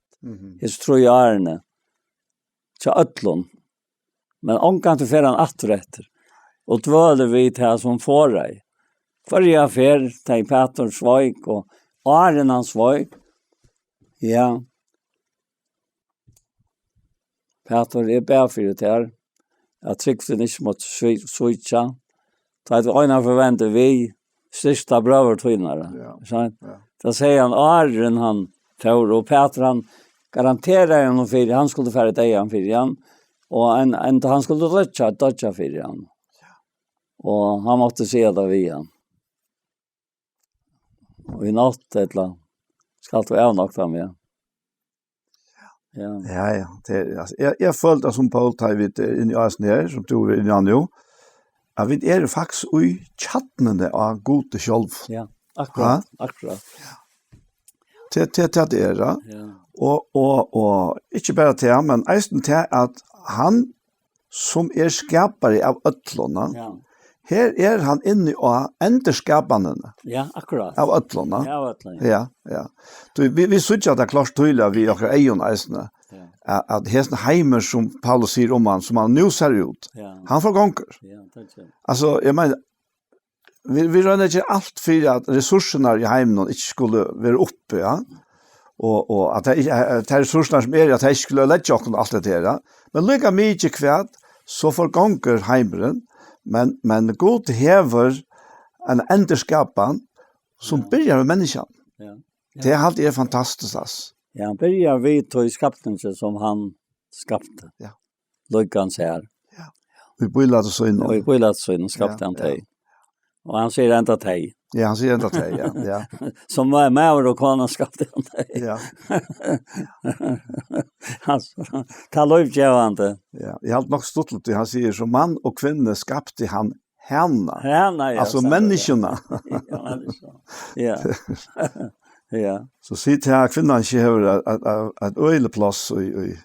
Jeg tror jeg er det. Til ötlun. Men ånga til fer han atrett. Og dvøler vi til som får deg. For jeg fer til Peter Sveig og Aren hans Sveig. Ja. Peter är bär för det här. Jag tyckte inte mot switcha. Ta ett ena förväntar vi sista bröder tvinnare. Så då säger han Arren han tror och Peter han garanterar honom för han skulle färra det han för igen och en han skulle dödja för igen. Och han måste se det vi igen. Och i natt eller ska det vara något med. Ja. Jag följde som Paul tar vid in i Asner som tog in i Anjo. Jag vet är det faktiskt i chatten av gode själv. Ja, akkurat. Det är det. Och inte bara det, men eisen till att han som skapare av ötlorna, här han inne och enderskapanden. Ja, akkurat. Av ötlorna. Ja. Ja. Vi såg att det klart tydliga vi och ejon eisen. Att hästen heimer som Paulus säger om han som han nu ser ut. Han får gånger. Alltså, jag menar, vi rör inte allt för att resurserna i heimen inte skulle vara uppe, ja. Och att det är resurserna som att det skulle lägga oss allt det där. Men lika mycket kvärt så får gånger heimeren, men Gud häver en enderskapan som börjar med människan. Det är alltid fantastiskt. Alltså. Ja, han börjar vid till skapelsen som han skapte. Ja. Lyckan säger. Ja. Vi började så in. Och vi började så in skapte han dig. Och han säger inte dig. Ja, han säger inte dig, ja. Som var med och kona skapte han dig. Ja. Alltså, ta lovgivande. Ja, jag har nog stått lite, han säger som man och kvinna skapte han henne. Henne, ja. Alltså människorna. Ja, människorna. Ja. Ja. Så sitter här kvinnan inte har ett öjleplats i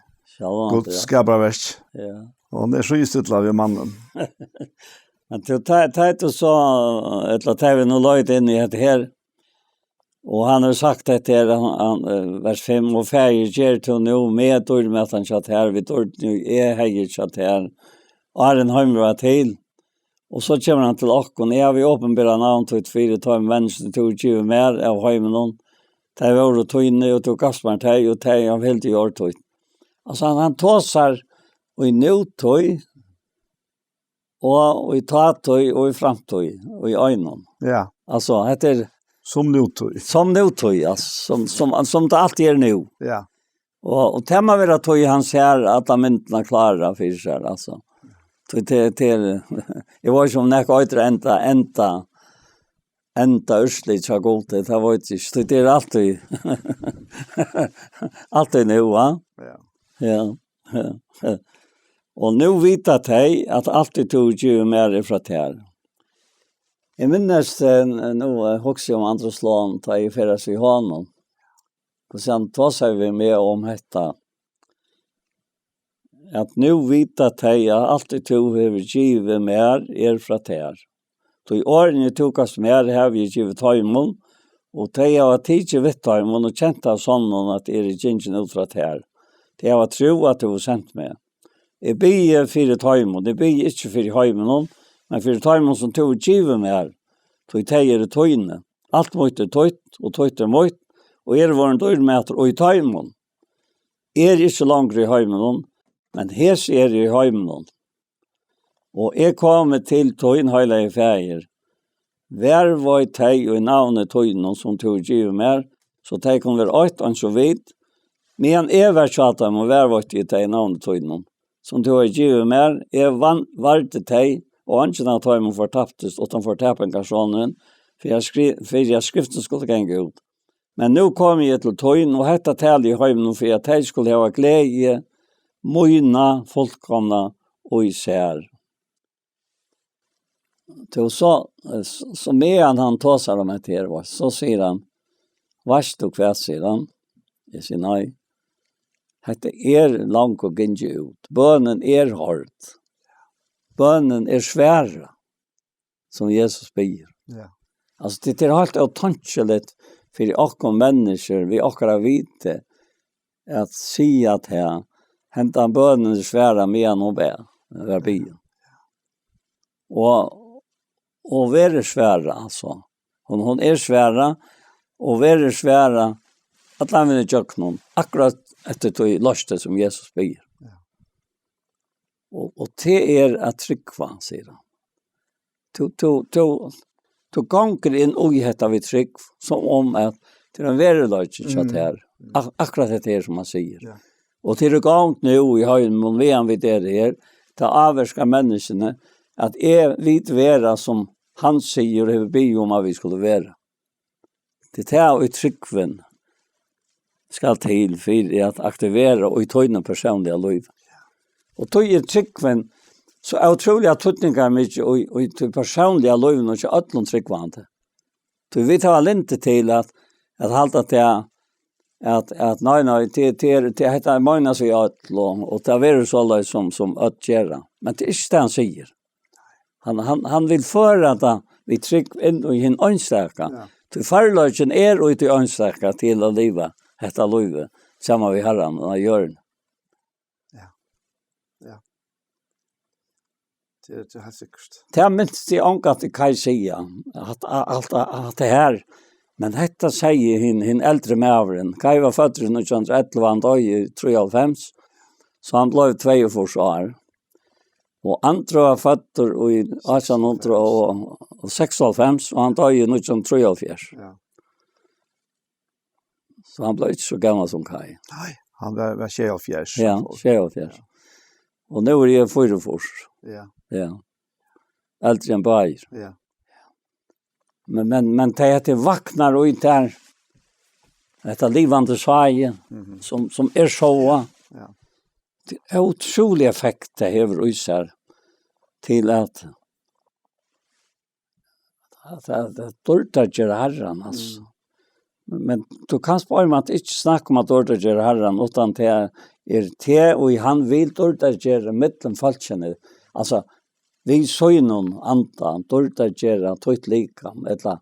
Guds skaparverk. Ja. Och hon är så istidla vid mannen. Men till tajt så ett TV nu löjt in i det här. Och han har sagt att det är vers 5 och färger ger till nu med ord med att han satt här vid ord nu är hejer satt här. Arren hemra till. Och så kommer han till okkon. Jag vi åpenbara namn till 4 tar människor till 20 mer av hemmen. Det var och tog in och tog Gaspar till och det av helt i år tog. Alltså han tåsar och i nutøy og i tatøy og i framtøy og i øynene. Ja. Altså, det som nutøy. Som nutøy, altså, som det alltid er nu. Ja. Og det må være tøy han ser at de myntene klarer for seg, altså. Jeg var ikke om det ikke enda ursligt så gott det var inte det är alltid alltid nu va ja och nu vet att hej att alltid tog ju mer ifrån här jag minns nu också om andra slån ta i förra sig honom och sen tar sig vi med om detta att nu vet att hej alltid tog vi givet mer ifrån här. Så i årene tokas mer har vi givet taimon, og de har tidsi vitt taimon og kjent av sånn at det er gingen ut fra det her. De har tro at det var sendt med. Jeg blir 4 taimon, det blir ikke 4 taimon, men 4 taimon som tog givet mer, så i de er tøyne. Alt mot er tøyt, og tøyt er mot, og var en dørmeter og i taimon. Ikke langere i taimon, men hes i taimon. Og jeg kom til tøyen hele i feir. Hver var teg og i navnet tøyen som tog givet mer, så teg kom være 8 og så vidt. Men jeg var tjata om hver var teg i navnet tøyen som tog givet mer. Jeg var til teg, og han kjenne tøyen fortaptes, og han fortappet en kasjonen, for jeg skriften skulle gjenge ut. Men nå kom jeg til tøyen, og hette tale i høymen, for jeg teg skulle ha glede, møyna, folkkomna og især. Så med han tåsar om ett här var så säger han vars du kvärt säger han jag säger nej det långt och ginge ut bönen hårt bönen svär som Jesus ber alltså det är helt otankeligt för oss människor vi akkurat vite att se att här hämta bönen svära med och be och vara svära alltså. Hon är svära och vara svära att han vill göra någon akkurat efter det löfte som Jesus ber. Och det att tryckva, säger han. Du gånger in och hetta vi tryck som om att till en verklighet så här. Akkurat det här som man säger. Ja. Och till det gång nu i höjden men vi det här ta avärska människorna att vid vara som han säger och be om att vi skulle vara. Det här och tryckven skal til för att aktivera och i tøyna personliga liv. Och tog tryckven så otroliga tutningar mycket och i personliga liv och inte allon tryckvante. Du vet ha inte till att halta till att nej det heter mina så jag och det är så som att göra. Men det är inte det han säger. Han vill föra att vi tryck in i en önstaka. Till förlöjden är och i önstaka till att leva detta liv samma vi Herren och gör. Ja. Det är helt säkert. Det är minst det ångat det kan säga att det här. Men detta säger hin äldre mävren. Kai var född 1911, han dog i 93, så han blev 22 år. Och andra var född i 1896 och han dog i 1943. Ja. Så han blev inte så gammal som Kai. Nej, han var 24. Ja, 24. Och nu är jag 44. Ja. Äldre än Bayer. Ja. Men det är vaknar och inte är detta livande svaje som är så. Ja. Det är otrolig effekt det hever i sig till att dörta gör herran alltså. Men du kan spara med att inte snacka om att dörta gör herran utan det är det och han vill dörta gör mitteln falskene. Alltså vi såg någon annan dörta gör tøyt lika eller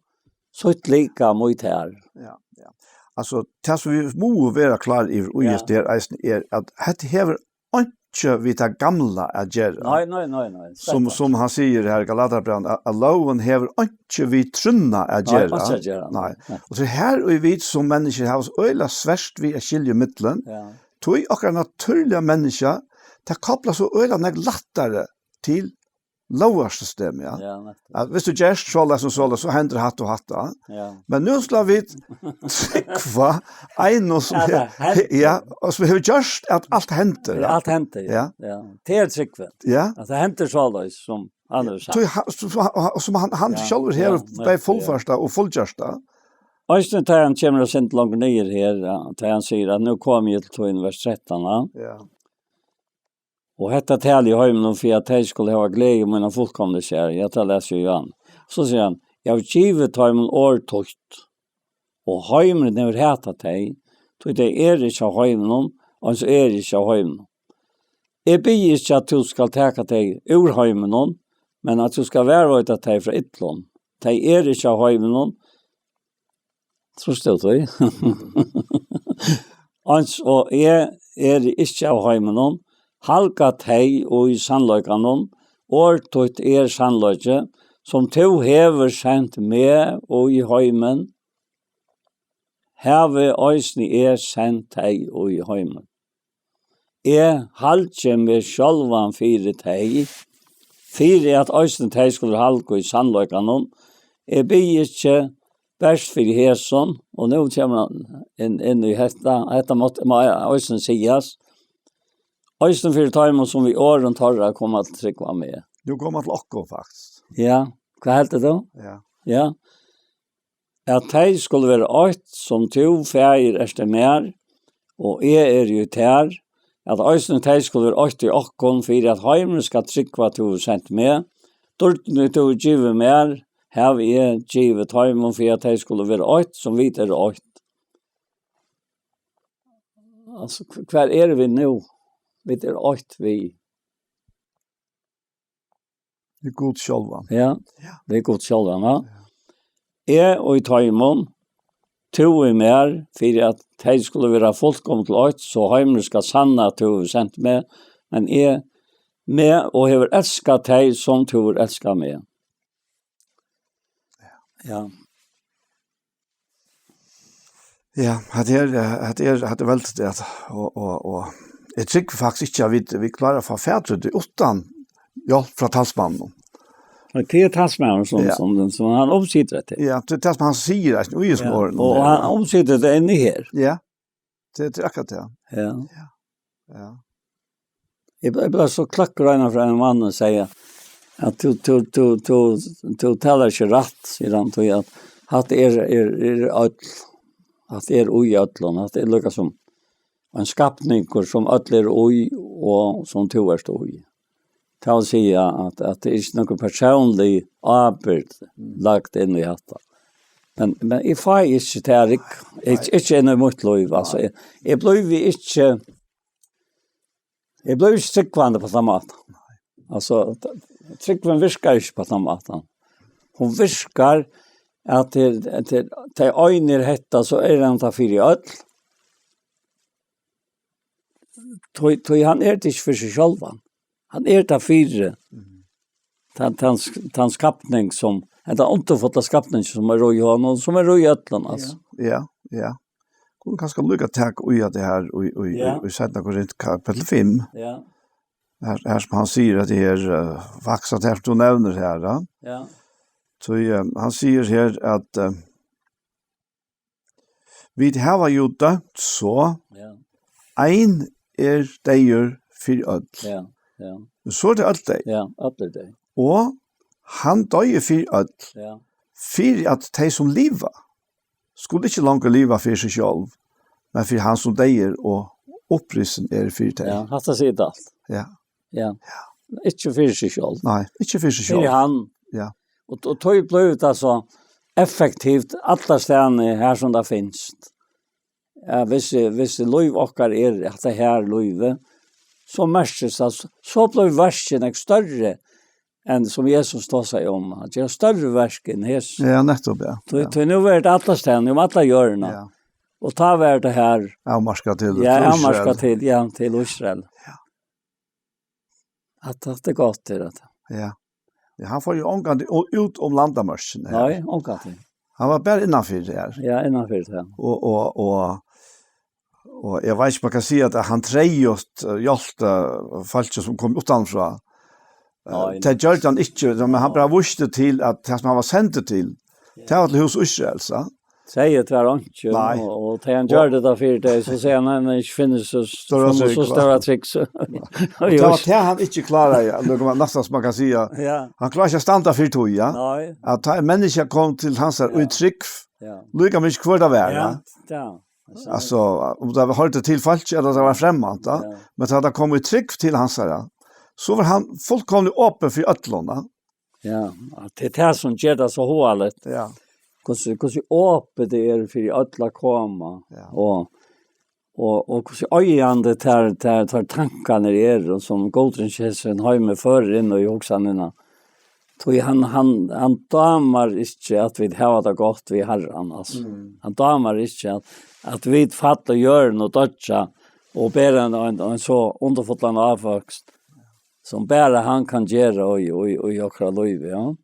tøyt lika mot här. Ja. Alltså det som vi måste vara klar i och just det är att det hever inte vi tar gamla att göra. Nej. Som han säger här i Galaterbrevet, att loven hever inte vi trunna att göra. Nej. Och så här och vi som människor har oss öjla svärst vi är skilja mittlen. Ja. Tog och naturliga människa det kopplar så öjla lättare till lovarsystem, ja. Ja. Hvis du gjerst så händer hatt och hatta. Ja. Men nu ska vi tryckva en som ja, och så vi har gjort att allt händer. Ja. Allt händer, ja. Det är tryckva. Ja. Att det händer så som han har sagt. Som han själv här på fullförsta och fullgörsta. Östen tar han kommer och sent långt ner här, tar han säger att nu kommer jag till vers 13. Ja. Och detta tal i hemmen för att jag skulle ha glädje med en fullkomlig kär. Jag tar läser ju igen. Så säger han, jag har givet hemmen årtokt. Och hemmen har hetat dig. Så det är inte av hemmen, och så är det inte av hemmen. Jag ber inte att du ska täcka dig ur hemmen, men att du ska värva dig från ytterlån. Det är inte av hemmen. Så stod det. Och jag är inte av hemmen. Halka tei og i sannløykanon, årtøyt sannløyke, som to hever sendt med og i heimen, heve øysni sendt tei og i heimen. Halke med sjálvan fire tei, fire at øysni tei skulle halka i sannløykanon, blir ikke best for heson, og nå kommer han inn i hetta måtte øysni sies, Øysten for timen som vi åren tar kommer til tryggva med. Du kommer til okko faktisk. Ja, hva helt det da? Ja. At de skulle være åt som to feir efter mer, og jeg jo ter, at Øysten de skulle være åt i okkon for at heimen skal tryggva to sendt med, dortene to givet mer, her vi givet timen for at de skulle være åt som vi åt. Altså, hva vi nå? Vi åt vi. Det är god själva. Ja, det är god själva. Ja. Och i taimon, to mer, för att de skulle vara fullkomligt till åt, så heimen ska sanna to sent med, men med och har älskat de som to älskar med. Ja. Ja, det är väldigt det och Jeg tycker faktiskt inte att vi klarar för färdret utan hjälp från talsmannen. Det är talsmannen som han omsitter till. Ja, det är som han säger att nu är snåren. Och han omsitter det inne här. Ja, det är akkurat det. Ja. Jag blev så klackröjna för en man och säga att du talar inte rätt, säger han till att det är öll, att det är oj öllon, att det är lika som en skapning som öll är oj och som du är oj. Det vill säga att det är inte någon personlig arbete lagt in i detta. Men jag får inte det här, inte en emot liv. Alltså, jag blev inte tryggvande på samma måte. Alltså, tryggvande virkar inte på samma måte. Hon virkar att det ögner hetta så är den ta fyra öll. Tog han är inte för sig själv. Han är ta fyra. Tans skapning som det är underfulla skapning som är röj honom som är röj ötlen alltså. Ja. Kunne kanskje lykke tak ui at det her i Sætna Korint kapitel 5. Ja. Her som han sier at det er vaksat her du nevner her. Ja. Så han sier her at vi hava jo dømt så ein deier for ødel. Ja. Så det ødel deg. Ja, ødel deg. Og han døyer for ødel. Ja. For at de som lever skulle ikke langt leva for seg selv, men for han som deier og opprisen for deg. Ja, hatt sier det alt. Ja. Ikke for seg selv. Nei, ikke for seg selv. For han. Ja. Og tog blev det så effektivt alla stedene her som det finnes. Ja, hvis liv okkar at det her livet, så merkes det, så blev versen ikke større enn som Jesus tar seg om. At det er større versk enn Jesus. Ja, nettopp, ja. Så nu er det alla stedene, om alla hjørne. Ja. Og ta vær det her. Avmarska til Israel. Til Israel. Ja. At det er godt til det. Ja, han får jo omgang ut om landamørsen. Nei, omgang til. Han var bare innanfyr det her. Ja, innanfyr det her. Og jeg vet ikke om jeg kan si at han tregjøst hjelte folk som kom utenfra. Det gjør han ikke, men han bare visste til at det som han var sendt til, det var til hos Israel, så. Säger det var inte och han gör det för det så säger han inte finns så stora tricks. Det var han inte klarar det går nästan som man kan säga. Ja. Han klarar inte stanna för tog ja. Nej. Att en människa kom till hans uttryck. Ja. Lika mycket kvar där var. Ja. Alltså om det var hållt till falskt eller det var främmande då. Men att det kom uttryck till hans så var han fullkomligt öppen för öllorna. Ja, det är som ger det så hålet. Ja. Hvordan åpet det er for alle koma, og hvordan øyende tar tankene er, og som Goldrinkjesen har med før inn og i hoksene. Han damer ikke at vi har det godt ved Herren. Altså. Han damer ikke at vi fatter gjør noe dødja, og ber en så underfotlende avvokst, som bare han kan gjøre og gjøre liv, ja.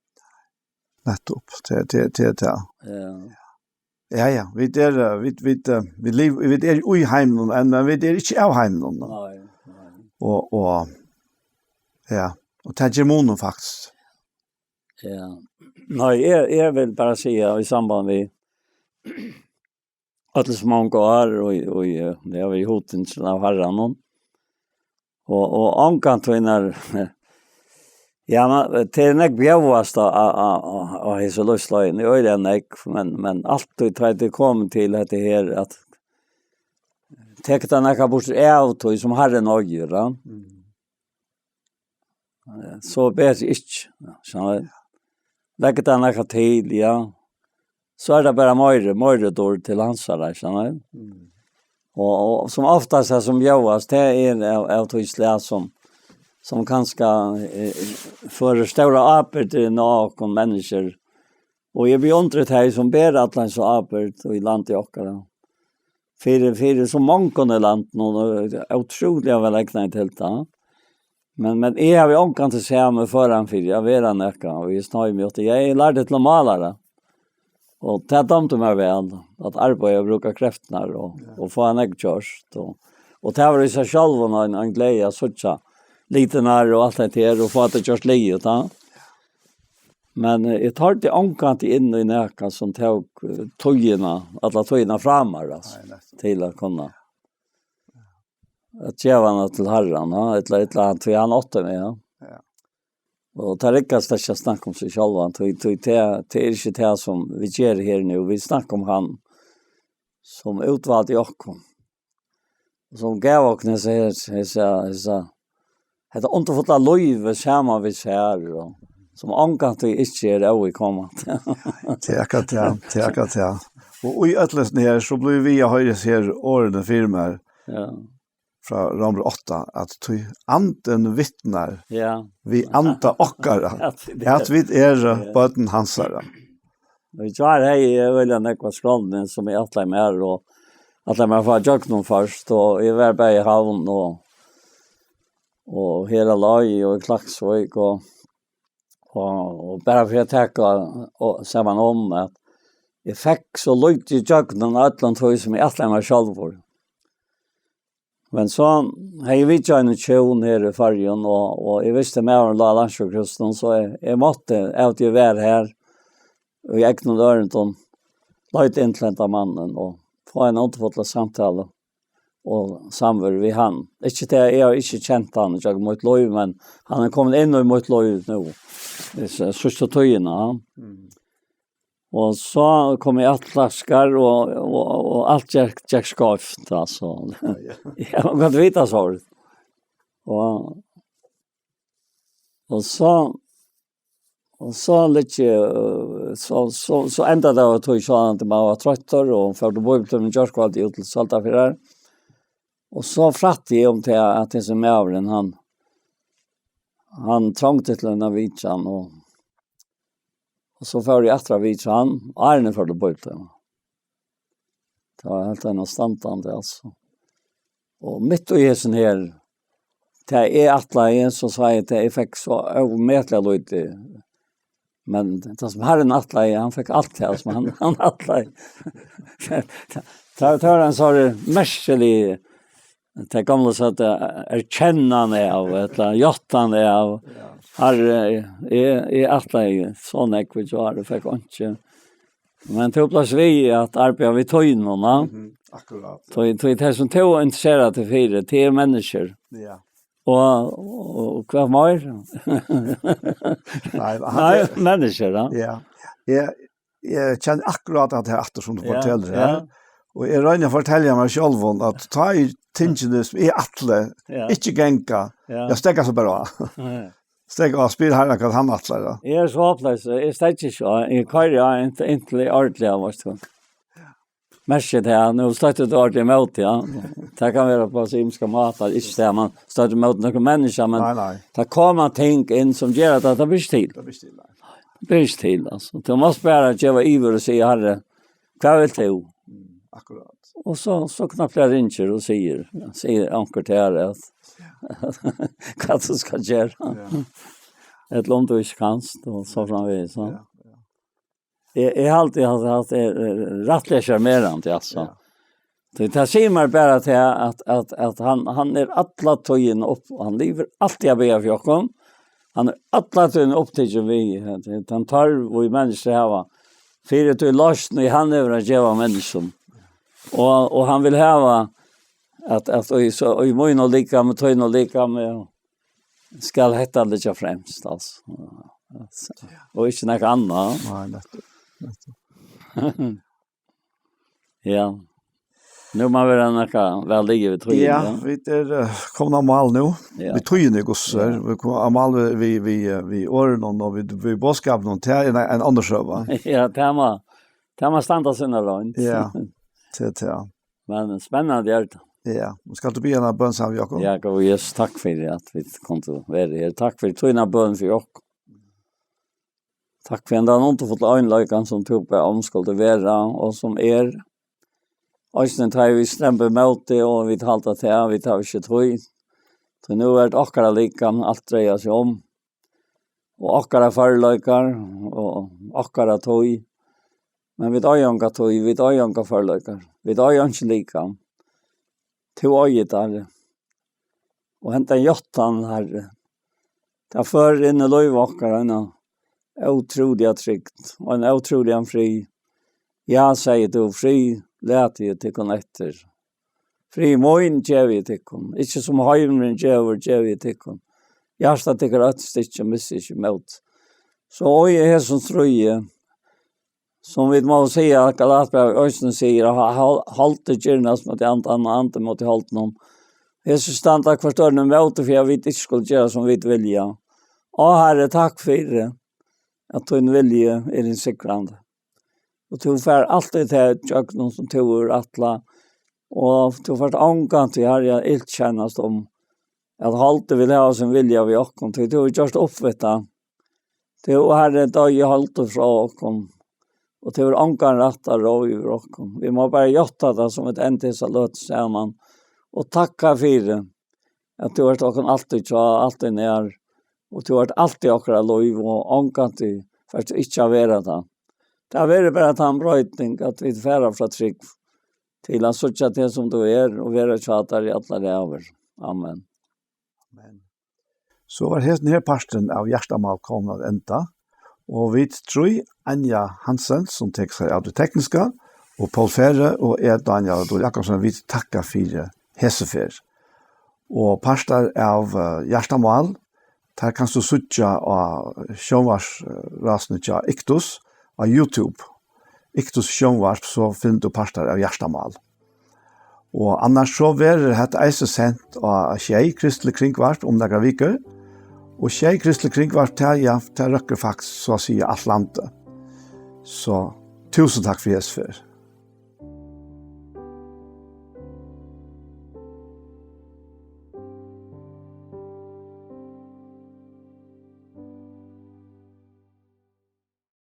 Nettopp, det. Ja. Vi er i heimen, men vi er ikke av heimen. Nei. Og det er monen faktisk. Ja. Nei, jeg vil bare si i samband med at det er så mange år, og det er vi hoten av Herren. Og omkant vinner. Ja, men det är nog bjävast och hela löslöjen. Det är ju men alltid tror det kommer till att det här att täckta några bort av som Herren avgör. Så ber jag inte. Så lägger det några till, ja. Så är det bara mer då till hans där, så och som oftast är som bjävast det är av tysla som kanske för stora apor till någon människor. Och jag beundrar det här som ber att han så apor i landet i åkara. För så många i landet och otroliga väl räkna till det. Men jag har ju omkant till sig med förran för jag vet han öka och vi snöj mig åt det. Jag lärde till att mala det. Och det dömde mig väl att arbeta och bruka kräftorna och få en äggkörst Och det var ju så själv en glädje så tjå. Lite när och allt det här och få att det just ligger då. Men jag tar det ankant in i näka som tog alla tojorna framar alltså till att kunna att ge varandra till Herren, ett land till han åtta med. Ja. Och det rikast det jag snackar om sig själva, det är inte det som vi gör här nu, vi snackar om han som utvalde i Åkom. Som gav och när så det inte fått la löjve samma vi ser och som angant det inte är det vi kommer. Tack. Och i ötles här så blir vi höra ser åren firmar. Ja. Från Romer 8 att anden vittnar. Ja. Vi anta okkara. Att vi är böten hansara. Vi tar hej väl en ekvationen som är alla med och alla med för jag någon först och i Värberg havn och hela lag och Klaxvik och bara för att ta och samman om att jag fick så lite i jöknen Atlant som i alla med självor. Men så har vi ju en tjon här i färgen och jag visste mer om Landsjukhusen så jag måtte att jag var här och jag gick någon dörren lite intlänta mannen och få en återfått samtal och samver vi han. Inte det jag har inte känt han jag mot lov men han har kommit in och mot lov nu. Det är så tojorna. Och så kom jag att laskar och allt jag skaft alltså. Jag kan inte veta så. Och så lite så ända då tog jag att man var tröttor och för då började jag göra kvalitet ut till salta för där. Och så fratte jag om till att det som är han trångte till en vitsan och så får jag attra vitsan Arne för det bort. Det var helt en stantande alltså. Och mitt i hesen här det är atla en så säger det fick så omätliga lite. Men det som Herren atla han fick allt det som han atla. tar han så mestlig det gamla så att erkännande av eller jottande av är atla sån ekvijar det fick inte. Men till plats vi att arbeta vid tojnorna. Akkurat. Toj det som tog intresserade till fyra till människor. Ja. Och vad mer? Nej, människor då. Ja. Jag känner akkurat att det är att som du fortäller här. Och jag rönner fortälja mig själv om att ta i tingene som är atle, inte gänka. Jag stäcker så bara. Stäcker och spyr här att han atlar då. Jag är så hopplös. Jag stäcker så. Jag kan inte ordentligt av oss. Märket här, nu stöter du ordentligt emot, ja. Det kan vara på simska matar, inte det man stöter emot några människor, men det kommer ting in som gör att det blir till. Det blir till, alltså. Du måste bara göra iver och säga, herre, vad vill du? Akkurat. Och så knappt jag ringer och säger anker till herre att vad du ska göra. Ett långt och inte kanst och så framvis. Ja. Jag har alltid haft rättliga charmerande alltså. Det säger man bara till att han är alla tojen upp. Han lever alltid jag ber för Jakob. Han är alla tojen upp till vi. Han tar vi människor här. För att du lösnar i han över att ge människor. Och han vill ha att i mun och lika med tojen och lika med ska hetta lite främst alltså. Och inte något annat. Nej, ja. Nu må vi några väl ligger vi tror ja. Vi är komna mål nu. Vi tror ju gossar. Vi kommer mål vi åren och vi boskap någon till en annan sjö. Ja, tema standa sinna runt. Ja. Ja. Men spännande är det. Ja, och ska du be en bön sam Jakob? Ja, och yes, tack för det att vi kunde vara här. Tack för tröna bön för Jakob. Tack för en dag inte fått ögonlökan som tog på omskuld vara och som Øystein tar vi stempe mot det, og vi talte til, vi tar ikke tog. Så nå det akkurat likam, alt dreier seg om. Og akkurat forløykar, og akkurat tog. Men vi tar jo ikke tog, vi tar jo ikke forløykar. Vi tar jo ikke likam. till öjet och hämta jottan Herre. Ta för in i lövåkarna. Otroliga tryggt och en otroliga fri. Jag säger du fri lät jag till konekter. Fri moin djevi tikkum. Ikke som heimren djevi tikkum. Hjärsta tycker att stitcha missig mot. Så oj är som tröje. Som vi må säga att Galatbrevet östen säger halt det gärnas mot antan mot halt någon. Jesus standa kvarstår den mot för jag vet inte skulle göra som vi vilja. Och Herre tack för det. Att din vilja är din säkrande. Och du får alltid till någon som tror attla. Och du får ångan till här jag inte kännas om. Att halte vill ha sin vilja vid oss. Du har just uppvettat. Du har dag i halte från oss. Och du har ångan rätta råd över oss. Vi må bara göra det som ett ändes att låta samman. Och tacka för det. Att du har tagit alltid så alltid när. Och du har alltid akkurat lov och ångan till. För att inte ha varit det. Det har varit bara att han bröjtning. Att vi färrar från trygg. Till att söka det som du och vara tjatar i alla lever. Amen. Amen. Så var den här parten av Hjärtamal kommet att ända. Och vi tror Anja Hansen som tar sig av det tekniska. Och Paul Ferre och Daniel Adol Jakobsen vi tackar för hessefer. Och parter av Hjärtamal. Där kan du söka av sjönvarsrasnet av Iktus av YouTube. Iktus sjönvars så finner du parter av Hjärtamal. Og annars så var det eise sendt av Tjei Kristelig Kringvart om några veckor. Og Tjei Kristelig Kringvart til røkker faktisk så å si alt landet. Så tusen takk for Jesus for.